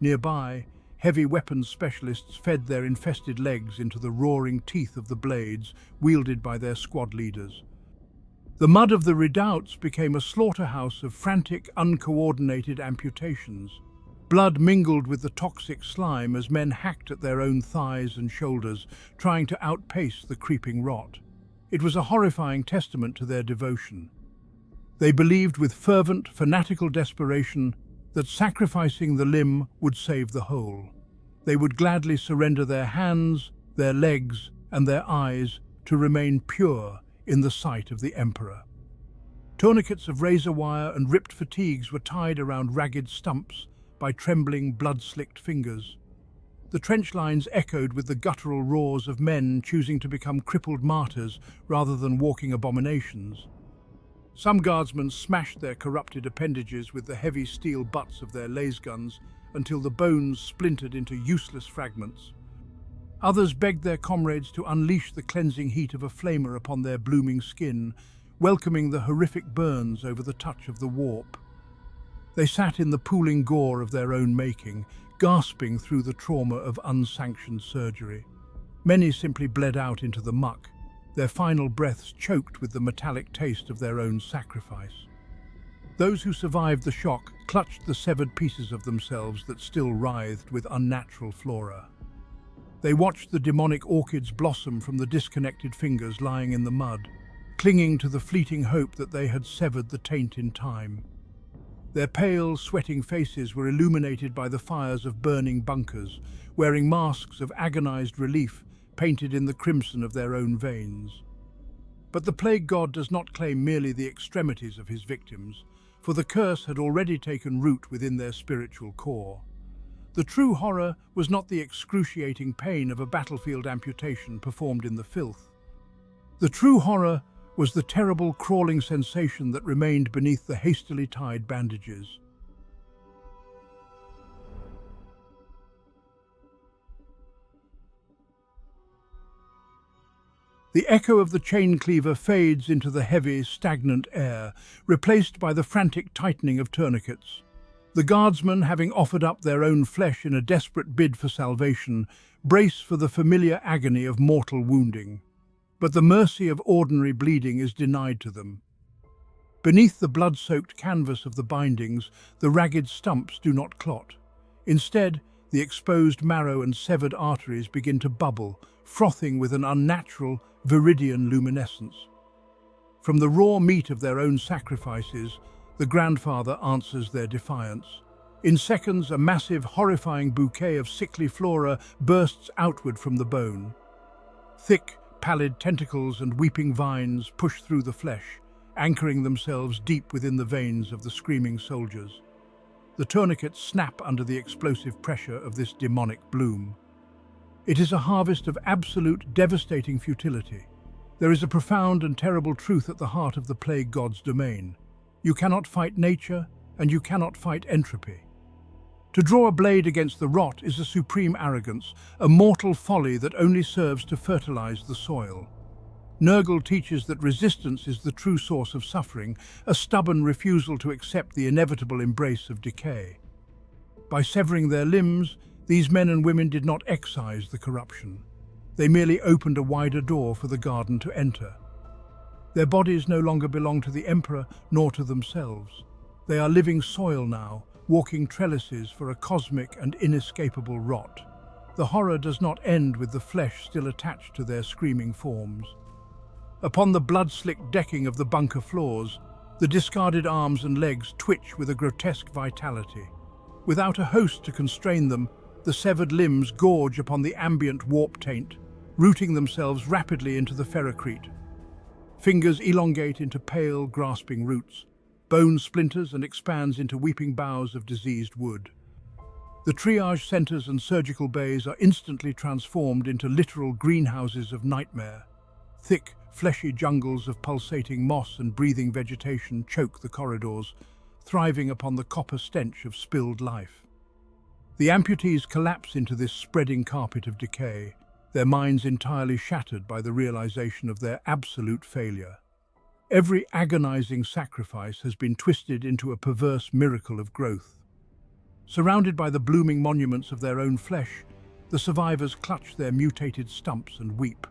Nearby, heavy weapons specialists fed their infested legs into the roaring teeth of the blades wielded by their squad leaders. The mud of the redoubts became a slaughterhouse of frantic, uncoordinated amputations. Blood mingled with the toxic slime as men hacked at their own thighs and shoulders, trying to outpace the creeping rot. It was a horrifying testament to their devotion. They believed with fervent, fanatical desperation that sacrificing the limb would save the whole. They would gladly surrender their hands, their legs, and their eyes to remain pure in the sight of the Emperor. Tourniquets of razor wire and ripped fatigues were tied around ragged stumps by trembling, blood-slicked fingers. The trench lines echoed with the guttural roars of men choosing to become crippled martyrs rather than walking abominations. Some guardsmen smashed their corrupted appendages with the heavy steel butts of their laser guns until the bones splintered into useless fragments. Others begged their comrades to unleash the cleansing heat of a flamer upon their blooming skin, welcoming the horrific burns over the touch of the warp. They sat in the pooling gore of their own making, gasping through the trauma of unsanctioned surgery. Many simply bled out into the muck, their final breaths choked with the metallic taste of their own sacrifice. Those who survived the shock clutched the severed pieces of themselves that still writhed with unnatural flora. They watched the demonic orchids blossom from the disconnected fingers lying in the mud, clinging to the fleeting hope that they had severed the taint in time. Their pale, sweating faces were illuminated by the fires of burning bunkers, wearing masks of agonized relief painted in the crimson of their own veins. But the plague god does not claim merely the extremities of his victims, for the curse had already taken root within their spiritual core. The true horror was not the excruciating pain of a battlefield amputation performed in the filth. The true horror was the terrible crawling sensation that remained beneath the hastily tied bandages. The echo of the chain cleaver fades into the heavy, stagnant air, replaced by the frantic tightening of tourniquets. The guardsmen, having offered up their own flesh in a desperate bid for salvation, brace for the familiar agony of mortal wounding. But the mercy of ordinary bleeding is denied to them. Beneath the blood-soaked canvas of the bindings, the ragged stumps do not clot. Instead, the exposed marrow and severed arteries begin to bubble, frothing with an unnatural, viridian luminescence. From the raw meat of their own sacrifices, the grandfather answers their defiance. In seconds, a massive, horrifying bouquet of sickly flora bursts outward from the bone. Thick, pallid tentacles and weeping vines push through the flesh, anchoring themselves deep within the veins of the screaming soldiers. The tourniquets snap under the explosive pressure of this demonic bloom. It is a harvest of absolute, devastating futility. There is a profound and terrible truth at the heart of the plague god's domain. You cannot fight nature, and you cannot fight entropy. To draw a blade against the rot is a supreme arrogance, a mortal folly that only serves to fertilize the soil. Nurgle teaches that resistance is the true source of suffering, a stubborn refusal to accept the inevitable embrace of decay. By severing their limbs, these men and women did not excise the corruption. They merely opened a wider door for the garden to enter. Their bodies no longer belong to the Emperor nor to themselves. They are living soil now, walking trellises for a cosmic and inescapable rot. The horror does not end with the flesh still attached to their screaming forms. Upon the blood-slicked decking of the bunker floors, the discarded arms and legs twitch with a grotesque vitality. Without a host to constrain them, the severed limbs gorge upon the ambient warp taint, rooting themselves rapidly into the ferrocrete. Fingers elongate into pale, grasping roots. Bone splinters and expands into weeping boughs of diseased wood. The triage centers and surgical bays are instantly transformed into literal greenhouses of nightmare. Thick, fleshy jungles of pulsating moss and breathing vegetation choke the corridors, thriving upon the copper stench of spilled life. The amputees collapse into this spreading carpet of decay, their minds entirely shattered by the realization of their absolute failure. Every agonizing sacrifice has been twisted into a perverse miracle of growth. Surrounded by the blooming monuments of their own flesh, the survivors clutch their mutated stumps and weep.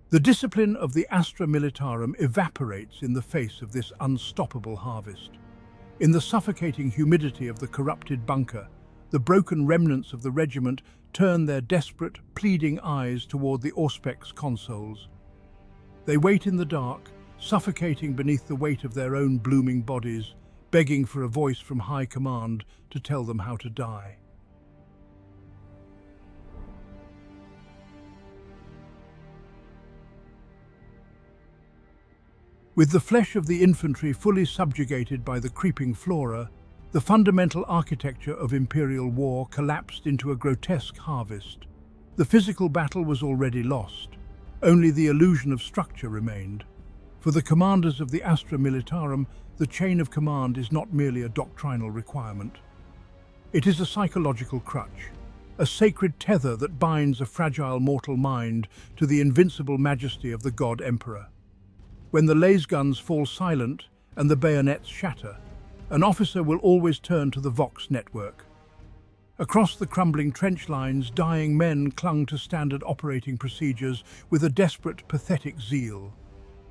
The discipline of the Astra Militarum evaporates in the face of this unstoppable harvest. In the suffocating humidity of the corrupted bunker, the broken remnants of the regiment turn their desperate, pleading eyes toward the Auspex consoles. They wait in the dark, suffocating beneath the weight of their own blooming bodies, begging for a voice from high command to tell them how to die. With the flesh of the infantry fully subjugated by the creeping flora, the fundamental architecture of Imperial war collapsed into a grotesque harvest. The physical battle was already lost. Only the illusion of structure remained. For the commanders of the Astra Militarum, the chain of command is not merely a doctrinal requirement. It is a psychological crutch, a sacred tether that binds a fragile mortal mind to the invincible majesty of the God Emperor. When the lasguns fall silent and the bayonets shatter, an officer will always turn to the Vox network. Across the crumbling trench lines, dying men clung to standard operating procedures with a desperate, pathetic zeal.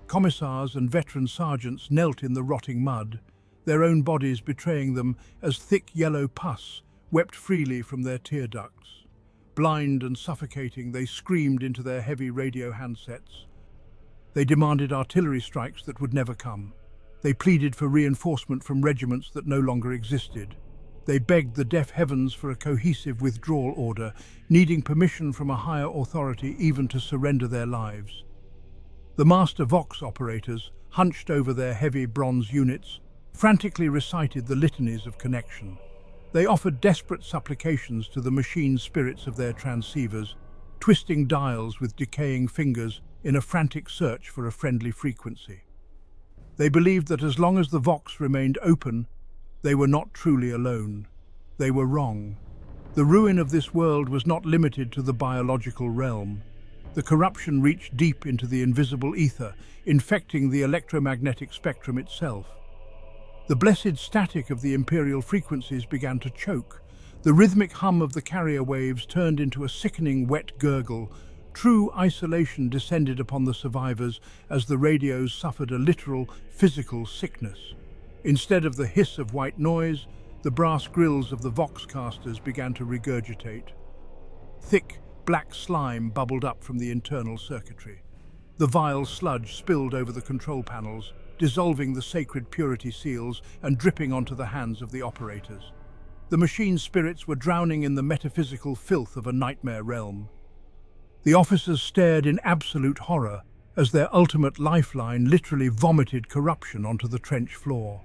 Commissars and veteran sergeants knelt in the rotting mud, their own bodies betraying them as thick yellow pus wept freely from their tear ducts. Blind and suffocating, they screamed into their heavy radio handsets. They demanded artillery strikes that would never come. They pleaded for reinforcement from regiments that no longer existed. They begged the deaf heavens for a cohesive withdrawal order, needing permission from a higher authority even to surrender their lives. The Master Vox operators, hunched over their heavy bronze units, frantically recited the litanies of connection. They offered desperate supplications to the machine spirits of their transceivers, twisting dials with decaying fingers in a frantic search for a friendly frequency. They believed that as long as the Vox remained open, they were not truly alone. They were wrong. The ruin of this world was not limited to the biological realm. The corruption reached deep into the invisible ether, infecting the electromagnetic spectrum itself. The blessed static of the Imperial frequencies began to choke. The rhythmic hum of the carrier waves turned into a sickening wet gurgle. True isolation descended upon the survivors as the radios suffered a literal physical sickness. Instead of the hiss of white noise, the brass grills of the Voxcasters began to regurgitate. Thick, black slime bubbled up from the internal circuitry. The vile sludge spilled over the control panels, dissolving the sacred purity seals and dripping onto the hands of the operators. The machine spirits were drowning in the metaphysical filth of a nightmare realm. The officers stared in absolute horror as their ultimate lifeline literally vomited corruption onto the trench floor.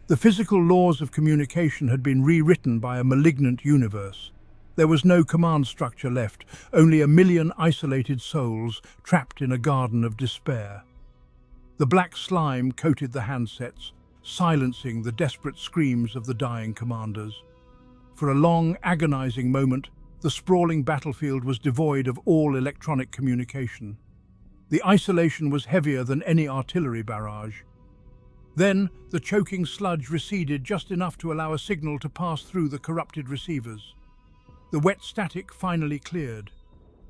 The physical laws of communication had been rewritten by a malignant universe. There was no command structure left, only a million isolated souls trapped in a garden of despair. The black slime coated the handsets, silencing the desperate screams of the dying commanders. For a long, agonizing moment, the sprawling battlefield was devoid of all electronic communication. The isolation was heavier than any artillery barrage. Then, the choking sludge receded just enough to allow a signal to pass through the corrupted receivers. The wet static finally cleared.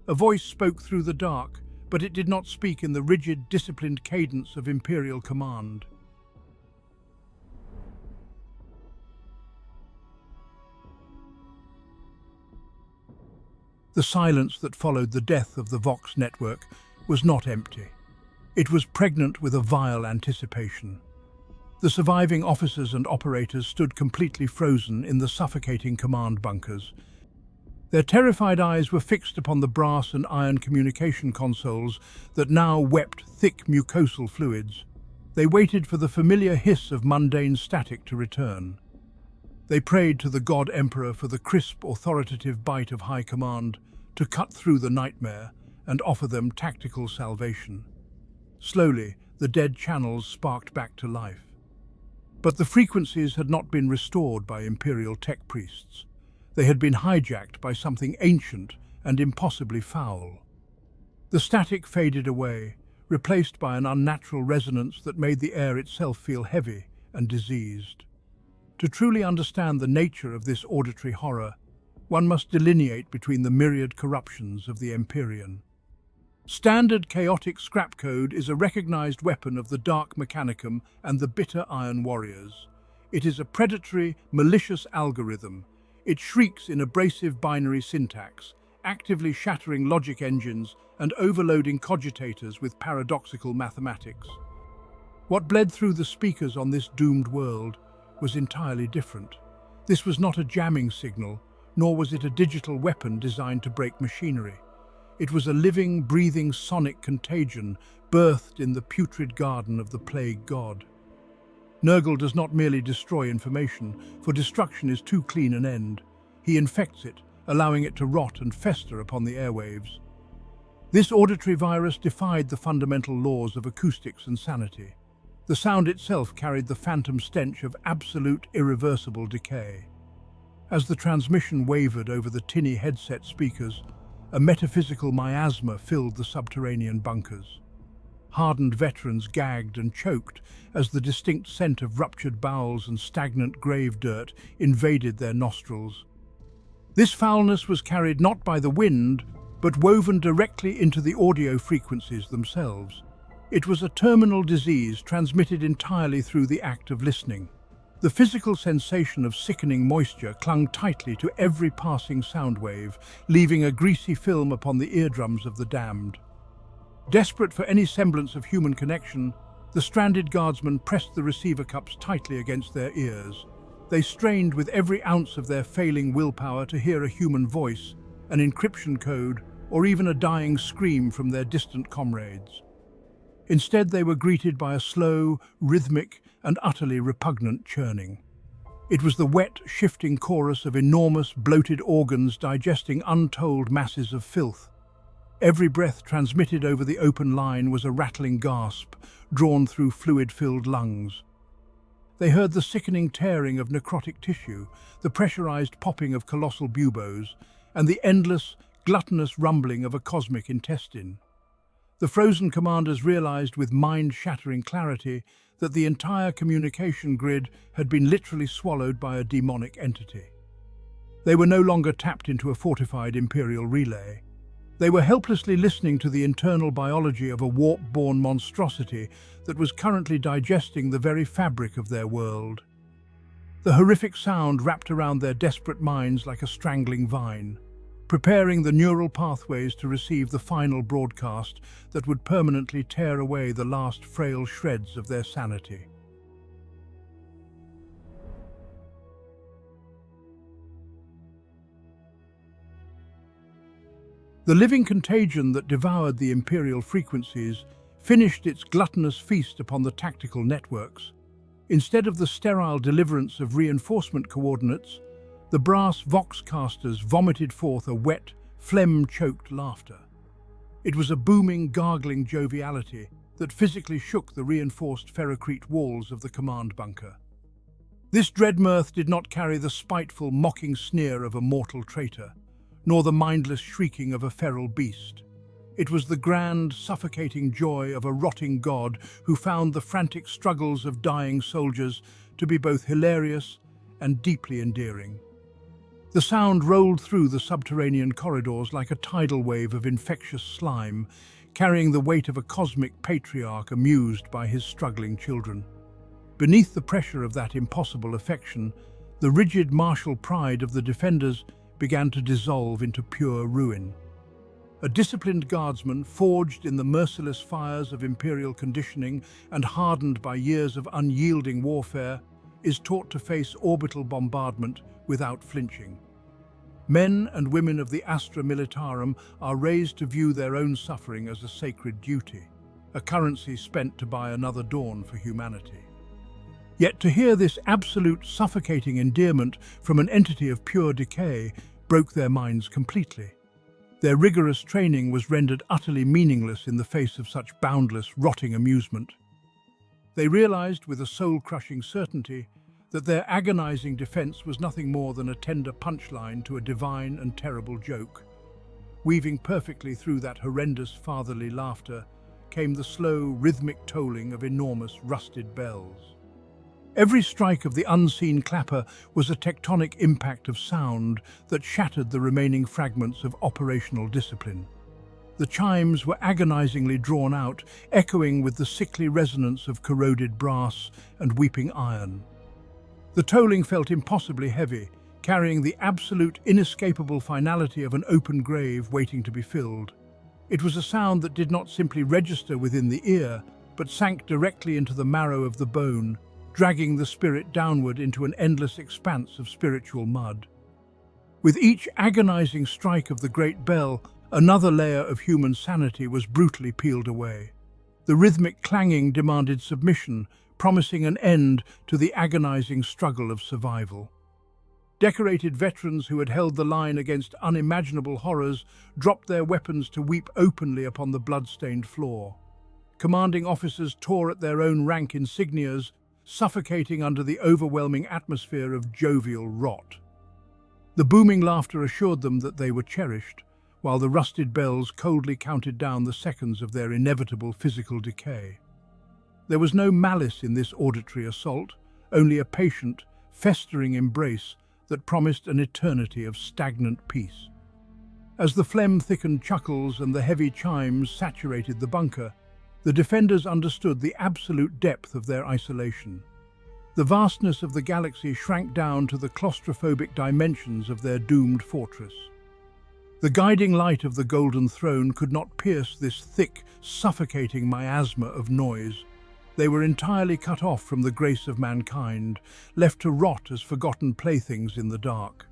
A voice spoke through the dark, but it did not speak in the rigid, disciplined cadence of Imperial command. The silence that followed the death of the Vox network was not empty. It was pregnant with a vile anticipation. The surviving officers and operators stood completely frozen in the suffocating command bunkers. Their terrified eyes were fixed upon the brass and iron communication consoles that now wept thick mucosal fluids. They waited for the familiar hiss of mundane static to return. They prayed to the God Emperor for the crisp, authoritative bite of high command to cut through the nightmare and offer them tactical salvation. Slowly, the dead channels sparked back to life. But the frequencies had not been restored by Imperial tech priests. They had been hijacked by something ancient and impossibly foul. The static faded away, replaced by an unnatural resonance that made the air itself feel heavy and diseased. To truly understand the nature of this auditory horror, one must delineate between the myriad corruptions of the Empyrean. Standard chaotic scrap code is a recognized weapon of the Dark Mechanicum and the Bitter Iron Warriors. It is a predatory, malicious algorithm. It shrieks in abrasive binary syntax, actively shattering logic engines and overloading cogitators with paradoxical mathematics. What bled through the speakers on this doomed world was entirely different. This was not a jamming signal, nor was it a digital weapon designed to break machinery. It was a living, breathing sonic contagion birthed in the putrid garden of the plague god. Nurgle does not merely destroy information, for destruction is too clean an end. He infects it, allowing it to rot and fester upon the airwaves. This auditory virus defied the fundamental laws of acoustics and sanity. The sound itself carried the phantom stench of absolute, irreversible decay. As the transmission wavered over the tinny headset speakers, a metaphysical miasma filled the subterranean bunkers. Hardened veterans gagged and choked as the distinct scent of ruptured bowels and stagnant grave dirt invaded their nostrils. This foulness was carried not by the wind, but woven directly into the audio frequencies themselves. It was a terminal disease transmitted entirely through the act of listening. The physical sensation of sickening moisture clung tightly to every passing sound wave, leaving a greasy film upon the eardrums of the damned. Desperate for any semblance of human connection, the stranded guardsmen pressed the receiver cups tightly against their ears. They strained with every ounce of their failing willpower to hear a human voice, an encryption code, or even a dying scream from their distant comrades. Instead, they were greeted by a slow, rhythmic, and utterly repugnant churning. It was the wet, shifting chorus of enormous, bloated organs digesting untold masses of filth. Every breath transmitted over the open line was a rattling gasp, drawn through fluid-filled lungs. They heard the sickening tearing of necrotic tissue, the pressurized popping of colossal buboes, and the endless, gluttonous rumbling of a cosmic intestine. The frozen commanders realized with mind-shattering clarity that the entire communication grid had been literally swallowed by a demonic entity. They were no longer tapped into a fortified Imperial relay. They were helplessly listening to the internal biology of a warp-born monstrosity that was currently digesting the very fabric of their world. The horrific sound wrapped around their desperate minds like a strangling vine, preparing the neural pathways to receive the final broadcast that would permanently tear away the last frail shreds of their sanity. The living contagion that devoured the Imperial frequencies finished its gluttonous feast upon the tactical networks. Instead of the sterile deliverance of reinforcement coordinates, the brass voxcasters vomited forth a wet, phlegm-choked laughter. It was a booming, gargling joviality that physically shook the reinforced ferrocrete walls of the command bunker. This dread mirth did not carry the spiteful, mocking sneer of a mortal traitor, nor the mindless shrieking of a feral beast. It was the grand, suffocating joy of a rotting god who found the frantic struggles of dying soldiers to be both hilarious and deeply endearing. The sound rolled through the subterranean corridors like a tidal wave of infectious slime, carrying the weight of a cosmic patriarch amused by his struggling children. Beneath the pressure of that impossible affection, the rigid martial pride of the defenders began to dissolve into pure ruin. A disciplined guardsman, forged in the merciless fires of Imperial conditioning and hardened by years of unyielding warfare, is taught to face orbital bombardment without flinching. Men and women of the Astra Militarum are raised to view their own suffering as a sacred duty, a currency spent to buy another dawn for humanity. Yet to hear this absolute suffocating endearment from an entity of pure decay broke their minds completely. Their rigorous training was rendered utterly meaningless in the face of such boundless, rotting amusement. They realized with a soul-crushing certainty that their agonizing defense was nothing more than a tender punchline to a divine and terrible joke. Weaving perfectly through that horrendous fatherly laughter came the slow, rhythmic tolling of enormous rusted bells. Every strike of the unseen clapper was a tectonic impact of sound that shattered the remaining fragments of operational discipline. The chimes were agonizingly drawn out, echoing with the sickly resonance of corroded brass and weeping iron. The tolling felt impossibly heavy, carrying the absolute, inescapable finality of an open grave waiting to be filled. It was a sound that did not simply register within the ear, but sank directly into the marrow of the bone, dragging the spirit downward into an endless expanse of spiritual mud. With each agonizing strike of the great bell, another layer of human sanity was brutally peeled away. The rhythmic clanging demanded submission, promising an end to the agonizing struggle of survival. Decorated veterans who had held the line against unimaginable horrors dropped their weapons to weep openly upon the blood-stained floor. Commanding officers tore at their own rank insignias, suffocating under the overwhelming atmosphere of jovial rot. The booming laughter assured them that they were cherished, while the rusted bells coldly counted down the seconds of their inevitable physical decay. There was no malice in this auditory assault, only a patient, festering embrace that promised an eternity of stagnant peace. As the phlegm-thickened chuckles and the heavy chimes saturated the bunker, the defenders understood the absolute depth of their isolation. The vastness of the galaxy shrank down to the claustrophobic dimensions of their doomed fortress. The guiding light of the Golden Throne could not pierce this thick, suffocating miasma of noise. They were entirely cut off from the grace of mankind, left to rot as forgotten playthings in the dark.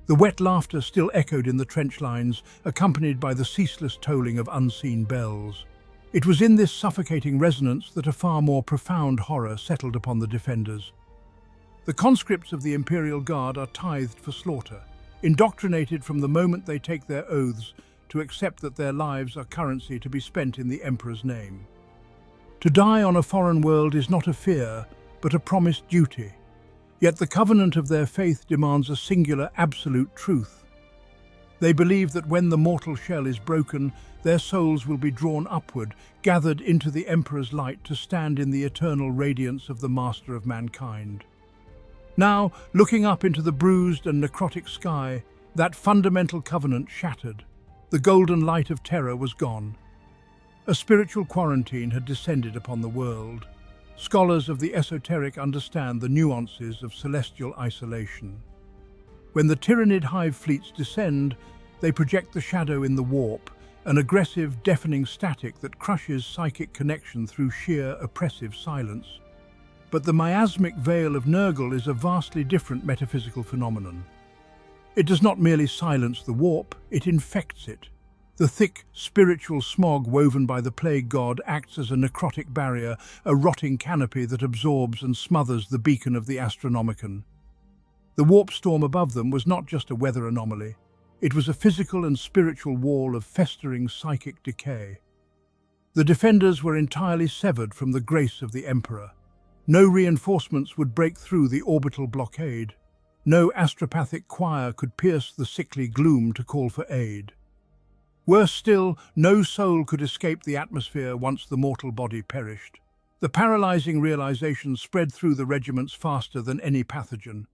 The wet laughter still echoed in the trench lines, accompanied by the ceaseless tolling of unseen bells. It was in this suffocating resonance that a far more profound horror settled upon the defenders. The conscripts of the Imperial Guard are tithed for slaughter, indoctrinated from the moment they take their oaths to accept that their lives are currency to be spent in the Emperor's name. To die on a foreign world is not a fear, but a promised duty. Yet the covenant of their faith demands a singular, absolute truth. They believe that when the mortal shell is broken, their souls will be drawn upward, gathered into the Emperor's light to stand in the eternal radiance of the Master of mankind. Now, looking up into the bruised and necrotic sky, that fundamental covenant shattered. The golden light of terror was gone. A spiritual quarantine had descended upon the world. Scholars of the esoteric understand the nuances of celestial isolation. When the tyrannid hive fleets descend, they project the shadow in the warp, an aggressive, deafening static that crushes psychic connection through sheer, oppressive silence. But the miasmic veil of Nurgle is a vastly different metaphysical phenomenon. It does not merely silence the warp, it infects it. The thick, spiritual smog woven by the plague god acts as a necrotic barrier, a rotting canopy that absorbs and smothers the beacon of the Astronomicon. The warp storm above them was not just a weather anomaly. It was a physical and spiritual wall of festering psychic decay. The defenders were entirely severed from the grace of the Emperor. No reinforcements would break through the orbital blockade. No astropathic choir could pierce the sickly gloom to call for aid. Worse still, no soul could escape the atmosphere once the mortal body perished. The paralyzing realization spread through the regiments faster than any pathogen.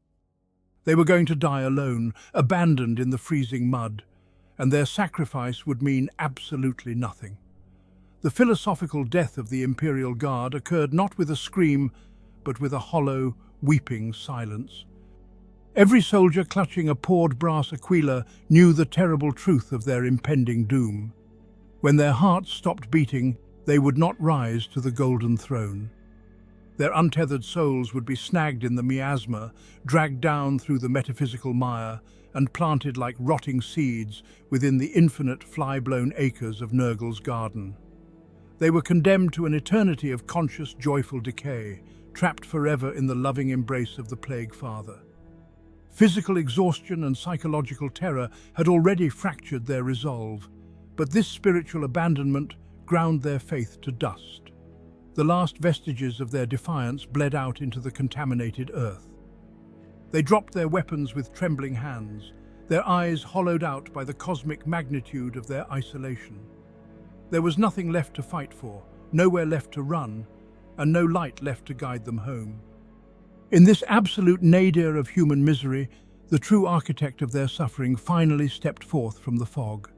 They were going to die alone, abandoned in the freezing mud, and their sacrifice would mean absolutely nothing. The philosophical death of the Imperial Guard occurred not with a scream, but with a hollow, weeping silence. Every soldier clutching a poured brass aquila knew the terrible truth of their impending doom. When their hearts stopped beating, they would not rise to the Golden Throne. Their untethered souls would be snagged in the miasma, dragged down through the metaphysical mire, and planted like rotting seeds within the infinite fly-blown acres of Nurgle's garden. They were condemned to an eternity of conscious, joyful decay, trapped forever in the loving embrace of the Plague Father. Physical exhaustion and psychological terror had already fractured their resolve, but this spiritual abandonment ground their faith to dust. The last vestiges of their defiance bled out into the contaminated earth. They dropped their weapons with trembling hands, their eyes hollowed out by the cosmic magnitude of their isolation. There was nothing left to fight for, nowhere left to run, and no light left to guide them home. In this absolute nadir of human misery, the true architect of their suffering finally stepped forth from the fog.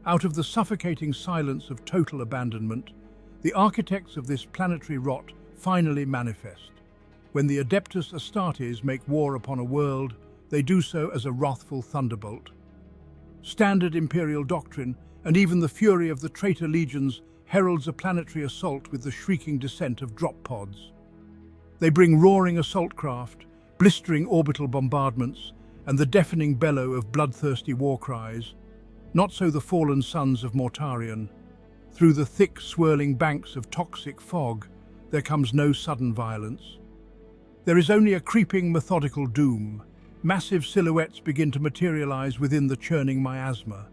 Out of the suffocating silence of total abandonment, the architects of this planetary rot finally manifest. When the Adeptus Astartes make war upon a world, they do so as a wrathful thunderbolt. Standard Imperial doctrine, and even the fury of the traitor legions, heralds a planetary assault with the shrieking descent of drop pods. They bring roaring assault craft, blistering orbital bombardments, and the deafening bellow of bloodthirsty war cries. Not so the fallen sons of Mortarion. Through the thick, swirling banks of toxic fog, there comes no sudden violence. There is only a creeping, methodical doom. Massive silhouettes begin to materialize within the churning miasma.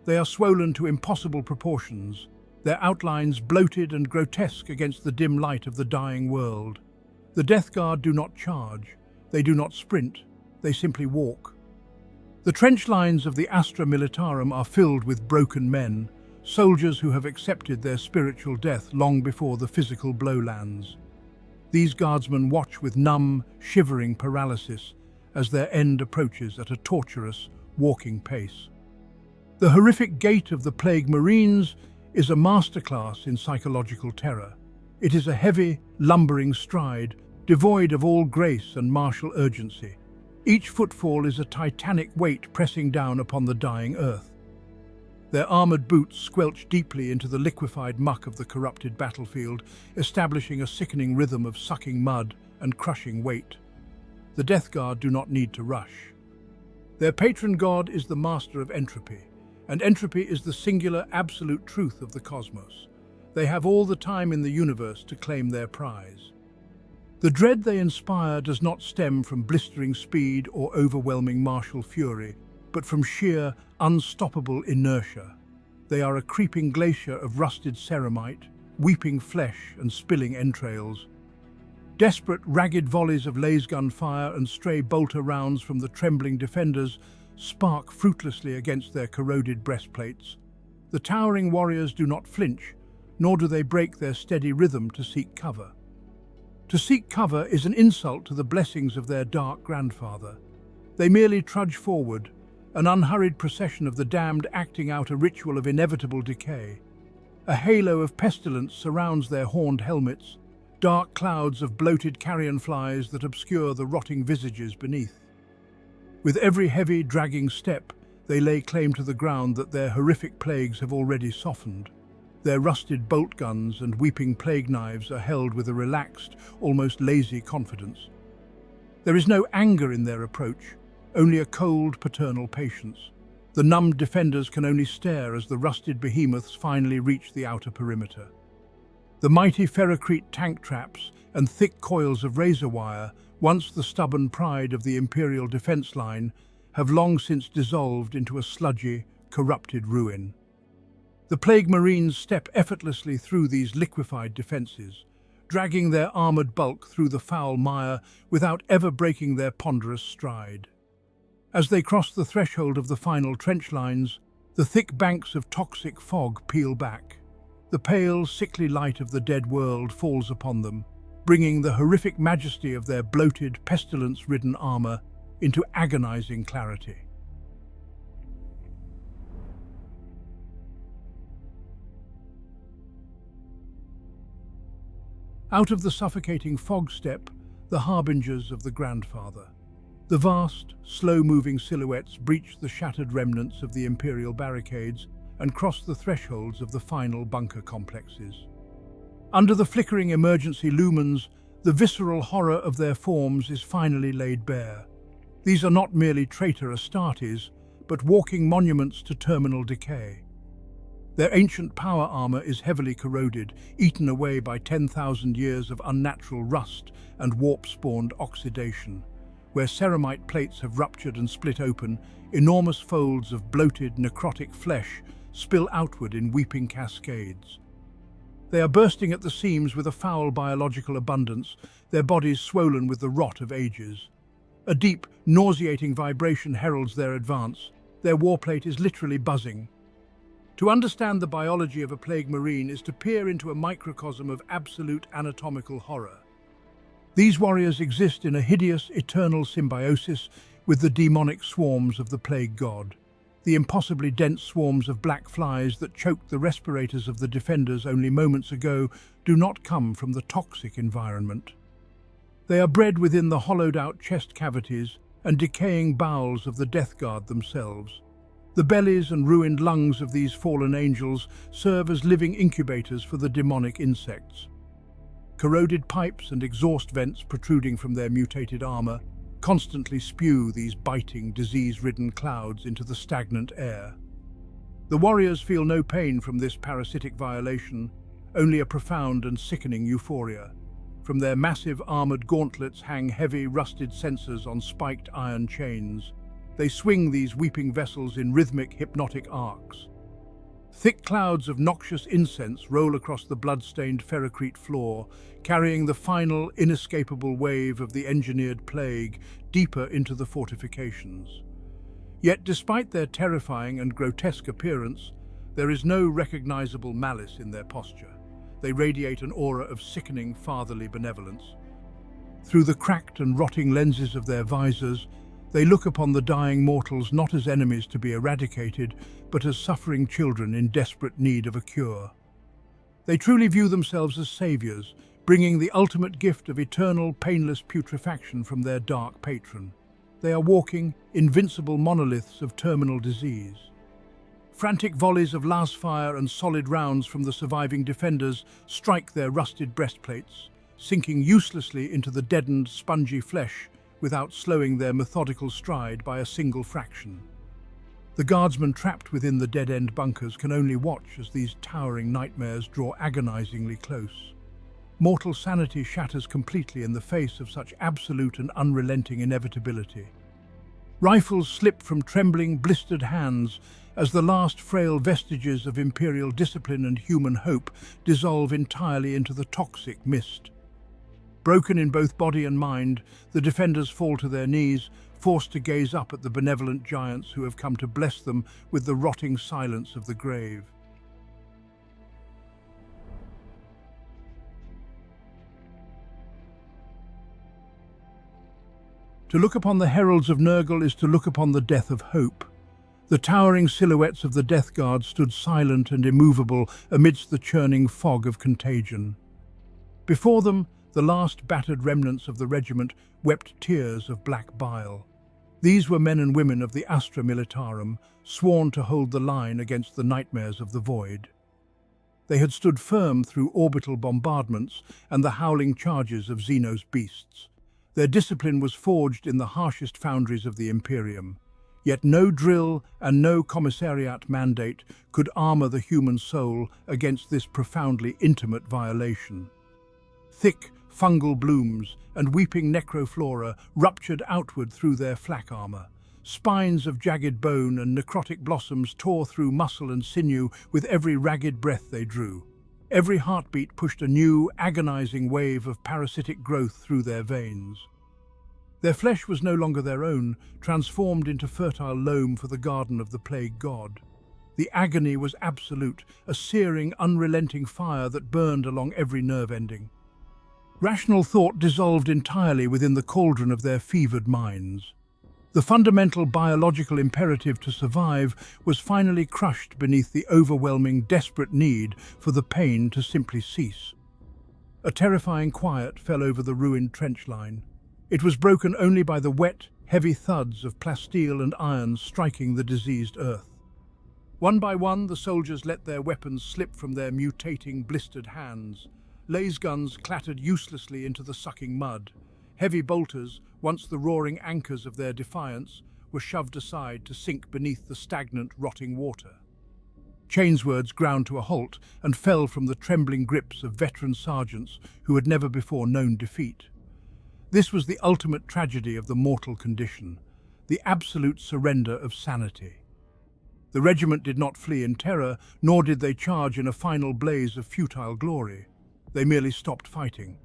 They are swollen to impossible proportions, their outlines bloated and grotesque against the dim light of the dying world. The Death Guard do not charge, they do not sprint, they simply walk. The trench lines of the Astra Militarum are filled with broken men, soldiers who have accepted their spiritual death long before the physical blow lands. These guardsmen watch with numb, shivering paralysis as their end approaches at a torturous, walking pace. The horrific gait of the Plague Marines is a masterclass in psychological terror. It is a heavy, lumbering stride, devoid of all grace and martial urgency. Each footfall is a titanic weight pressing down upon the dying earth. Their armored boots squelch deeply into the liquefied muck of the corrupted battlefield, establishing a sickening rhythm of sucking mud and crushing weight. The Death Guard do not need to rush. Their patron god is the master of entropy, and entropy is the singular, absolute truth of the cosmos. They have all the time in the universe to claim their prize. The dread they inspire does not stem from blistering speed or overwhelming martial fury, but from sheer, unstoppable inertia. They are a creeping glacier of rusted ceramite, weeping flesh and spilling entrails. Desperate, ragged volleys of lasgun fire and stray bolter rounds from the trembling defenders spark fruitlessly against their corroded breastplates. The towering warriors do not flinch, nor do they break their steady rhythm to seek cover. To seek cover is an insult to the blessings of their dark grandfather. They merely trudge forward, an unhurried procession of the damned acting out a ritual of inevitable decay. A halo of pestilence surrounds their horned helmets, dark clouds of bloated carrion flies that obscure the rotting visages beneath. With every heavy, dragging step, they lay claim to the ground that their horrific plagues have already softened. Their rusted bolt guns and weeping plague knives are held with a relaxed, almost lazy confidence. There is no anger in their approach, only a cold, paternal patience. The numbed defenders can only stare as the rusted behemoths finally reach the outer perimeter. The mighty ferrocrete tank traps and thick coils of razor wire, once the stubborn pride of the Imperial defense line, have long since dissolved into a sludgy, corrupted ruin. The Plague Marines step effortlessly through these liquefied defenses, dragging their armored bulk through the foul mire without ever breaking their ponderous stride. As they cross the threshold of the final trench lines, the thick banks of toxic fog peel back. The pale, sickly light of the dead world falls upon them, bringing the horrific majesty of their bloated, pestilence-ridden armor into agonizing clarity. Out of the suffocating fog step the harbingers of the Grandfather. The vast, slow-moving silhouettes breach the shattered remnants of the Imperial barricades and cross the thresholds of the final bunker complexes. Under the flickering emergency lumens, the visceral horror of their forms is finally laid bare. These are not merely traitor Astartes, but walking monuments to terminal decay. Their ancient power armor is heavily corroded, eaten away by 10,000 years of unnatural rust and warp-spawned oxidation. Where ceramite plates have ruptured and split open, enormous folds of bloated, necrotic flesh spill outward in weeping cascades. They are bursting at the seams with a foul biological abundance, their bodies swollen with the rot of ages. A deep, nauseating vibration heralds their advance. Their warplate is literally buzzing. To understand the biology of a Plague Marine is to peer into a microcosm of absolute anatomical horror. These warriors exist in a hideous, eternal symbiosis with the demonic swarms of the Plague God. The impossibly dense swarms of black flies that choked the respirators of the defenders only moments ago do not come from the toxic environment. They are bred within the hollowed-out chest cavities and decaying bowels of the Death Guard themselves. The bellies and ruined lungs of these fallen angels serve as living incubators for the demonic insects. Corroded pipes and exhaust vents protruding from their mutated armor constantly spew these biting, disease-ridden clouds into the stagnant air. The warriors feel no pain from this parasitic violation, only a profound and sickening euphoria. From their massive armored gauntlets hang heavy, rusted sensors on spiked iron chains. They swing these weeping vessels in rhythmic, hypnotic arcs. Thick clouds of noxious incense roll across the blood-stained ferrocrete floor, carrying the final, inescapable wave of the engineered plague deeper into the fortifications. Yet, despite their terrifying and grotesque appearance, there is no recognizable malice in their posture. They radiate an aura of sickening, fatherly benevolence. Through the cracked and rotting lenses of their visors, they look upon the dying mortals not as enemies to be eradicated, but as suffering children in desperate need of a cure. They truly view themselves as saviors, bringing the ultimate gift of eternal, painless putrefaction from their dark patron. They are walking, invincible monoliths of terminal disease. Frantic volleys of last fire and solid rounds from the surviving defenders strike their rusted breastplates, sinking uselessly into the deadened, spongy flesh without slowing their methodical stride by a single fraction. The guardsmen trapped within the dead-end bunkers can only watch as these towering nightmares draw agonizingly close. Mortal sanity shatters completely in the face of such absolute and unrelenting inevitability. Rifles slip from trembling, blistered hands as the last frail vestiges of Imperial discipline and human hope dissolve entirely into the toxic mist. Broken in both body and mind, the defenders fall to their knees, forced to gaze up at the benevolent giants who have come to bless them with the rotting silence of the grave. To look upon the heralds of Nurgle is to look upon the death of hope. The towering silhouettes of the Death Guard stood silent and immovable amidst the churning fog of contagion. Before them, the last battered remnants of the regiment wept tears of black bile. These were men and women of the Astra Militarum, sworn to hold the line against the nightmares of the Void. They had stood firm through orbital bombardments and the howling charges of Xenos beasts. Their discipline was forged in the harshest foundries of the Imperium. Yet no drill and no commissariat mandate could armor the human soul against this profoundly intimate violation. Thick, fungal blooms and weeping necroflora ruptured outward through their flak armor. Spines of jagged bone and necrotic blossoms tore through muscle and sinew with every ragged breath they drew. Every heartbeat pushed a new, agonizing wave of parasitic growth through their veins. Their flesh was no longer their own, transformed into fertile loam for the garden of the plague god. The agony was absolute, a searing, unrelenting fire that burned along every nerve ending. Rational thought dissolved entirely within the cauldron of their fevered minds. The fundamental biological imperative to survive was finally crushed beneath the overwhelming, desperate need for the pain to simply cease. A terrifying quiet fell over the ruined trench line. It was broken only by the wet, heavy thuds of plasteel and iron striking the diseased earth. One by one, the soldiers let their weapons slip from their mutating, blistered hands. Laser guns clattered uselessly into the sucking mud. Heavy bolters, once the roaring anchors of their defiance, were shoved aside to sink beneath the stagnant, rotting water. Chainswords ground to a halt and fell from the trembling grips of veteran sergeants who had never before known defeat. This was the ultimate tragedy of the mortal condition, the absolute surrender of sanity. The regiment did not flee in terror, nor did they charge in a final blaze of futile glory. They merely stopped fighting.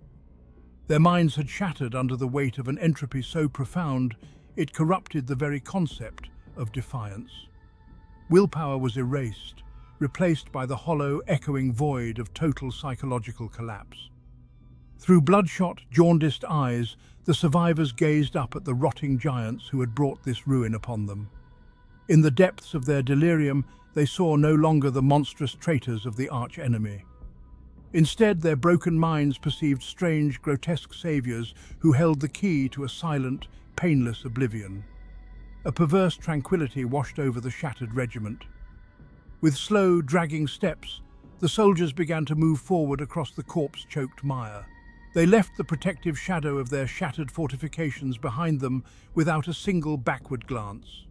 Their minds had shattered under the weight of an entropy so profound it corrupted the very concept of defiance. Willpower was erased, replaced by the hollow, echoing void of total psychological collapse. Through bloodshot, jaundiced eyes, the survivors gazed up at the rotting giants who had brought this ruin upon them. In the depths of their delirium, they saw no longer the monstrous traitors of the arch-enemy. Instead, their broken minds perceived strange, grotesque saviors who held the key to a silent, painless oblivion. A perverse tranquility washed over the shattered regiment. With slow, dragging steps, the soldiers began to move forward across the corpse-choked mire. They left the protective shadow of their shattered fortifications behind them without a single backward glance.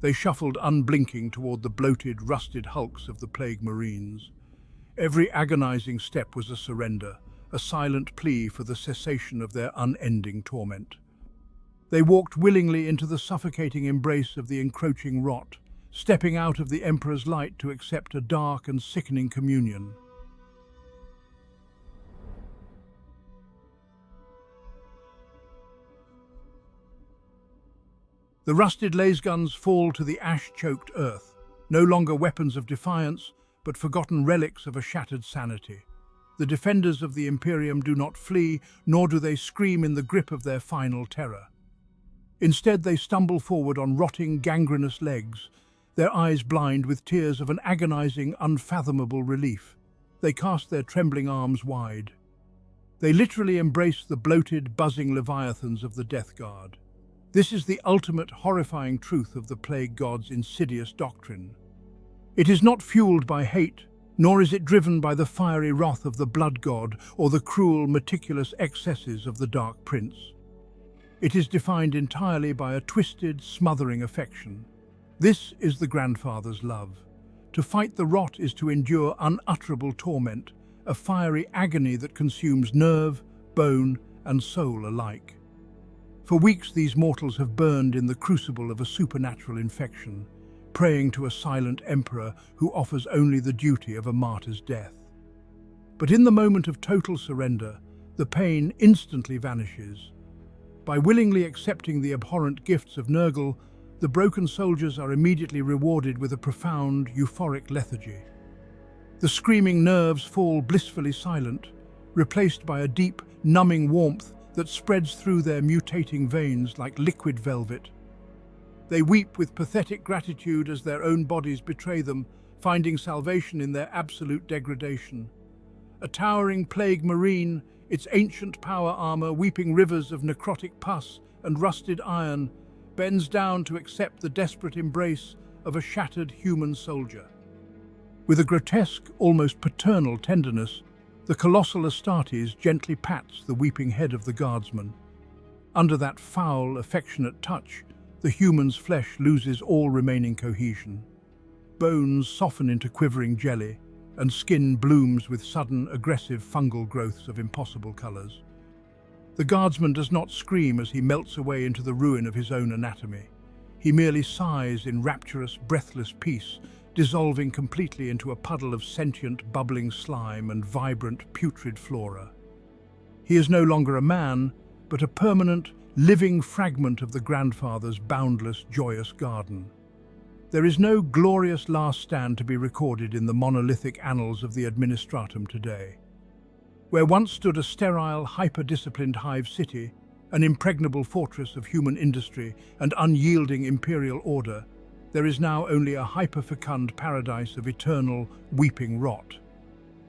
They shuffled unblinking toward the bloated, rusted hulks of the plague marines. Every agonizing step was a surrender, a silent plea for the cessation of their unending torment. They walked willingly into the suffocating embrace of the encroaching rot, stepping out of the Emperor's light to accept a dark and sickening communion. The rusted lasguns fall to the ash-choked earth, no longer weapons of defiance, but forgotten relics of a shattered sanity. The defenders of the Imperium do not flee, nor do they scream in the grip of their final terror. Instead, they stumble forward on rotting, gangrenous legs, their eyes blind with tears of an agonizing, unfathomable relief. They cast their trembling arms wide. They literally embrace the bloated, buzzing leviathans of the Death Guard. This is the ultimate, horrifying truth of the Plague God's insidious doctrine. It is not fueled by hate, nor is it driven by the fiery wrath of the Blood God or the cruel, meticulous excesses of the Dark Prince. It is defined entirely by a twisted, smothering affection. This is the Grandfather's love. To fight the rot is to endure unutterable torment, a fiery agony that consumes nerve, bone, and soul alike. For weeks these mortals have burned in the crucible of a supernatural infection, praying to a silent emperor who offers only the duty of a martyr's death. But in the moment of total surrender, the pain instantly vanishes. By willingly accepting the abhorrent gifts of Nurgle, the broken soldiers are immediately rewarded with a profound, euphoric lethargy. The screaming nerves fall blissfully silent, replaced by a deep, numbing warmth that spreads through their mutating veins like liquid velvet. They weep with pathetic gratitude as their own bodies betray them, finding salvation in their absolute degradation. A towering plague marine, its ancient power armor weeping rivers of necrotic pus and rusted iron, bends down to accept the desperate embrace of a shattered human soldier. With a grotesque, almost paternal tenderness, the colossal Astartes gently pats the weeping head of the guardsman. Under that foul, affectionate touch, the human's flesh loses all remaining cohesion. Bones soften into quivering jelly, and skin blooms with sudden, aggressive fungal growths of impossible colors. The guardsman does not scream as he melts away into the ruin of his own anatomy. He merely sighs in rapturous, breathless peace, dissolving completely into a puddle of sentient, bubbling slime and vibrant, putrid flora. He is no longer a man, but a permanent, living fragment of the Grandfather's boundless, joyous garden. There is no glorious last stand to be recorded in the monolithic annals of the Administratum today. Where once stood a sterile, hyper-disciplined hive city, an impregnable fortress of human industry and unyielding imperial order, there is now only a hyper-fecund paradise of eternal, weeping rot.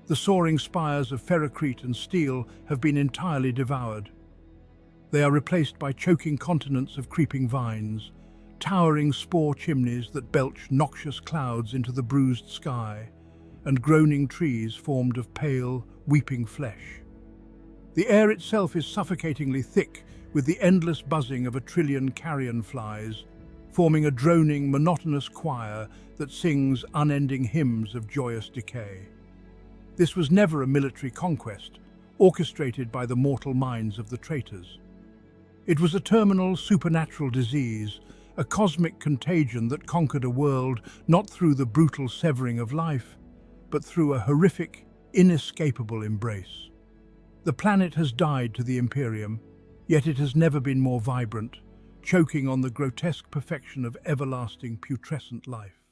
The soaring spires of ferrocrete and steel have been entirely devoured. They are replaced by choking continents of creeping vines, towering spore chimneys that belch noxious clouds into the bruised sky, and groaning trees formed of pale, weeping flesh. The air itself is suffocatingly thick with the endless buzzing of 1 trillion carrion flies, forming a droning, monotonous choir that sings unending hymns of joyous decay. This was never a military conquest, orchestrated by the mortal minds of the traitors. It was a terminal, supernatural disease, a cosmic contagion that conquered a world not through the brutal severing of life, but through a horrific, inescapable embrace. The planet has died to the Imperium, yet it has never been more vibrant, choking on the grotesque perfection of everlasting putrescent life.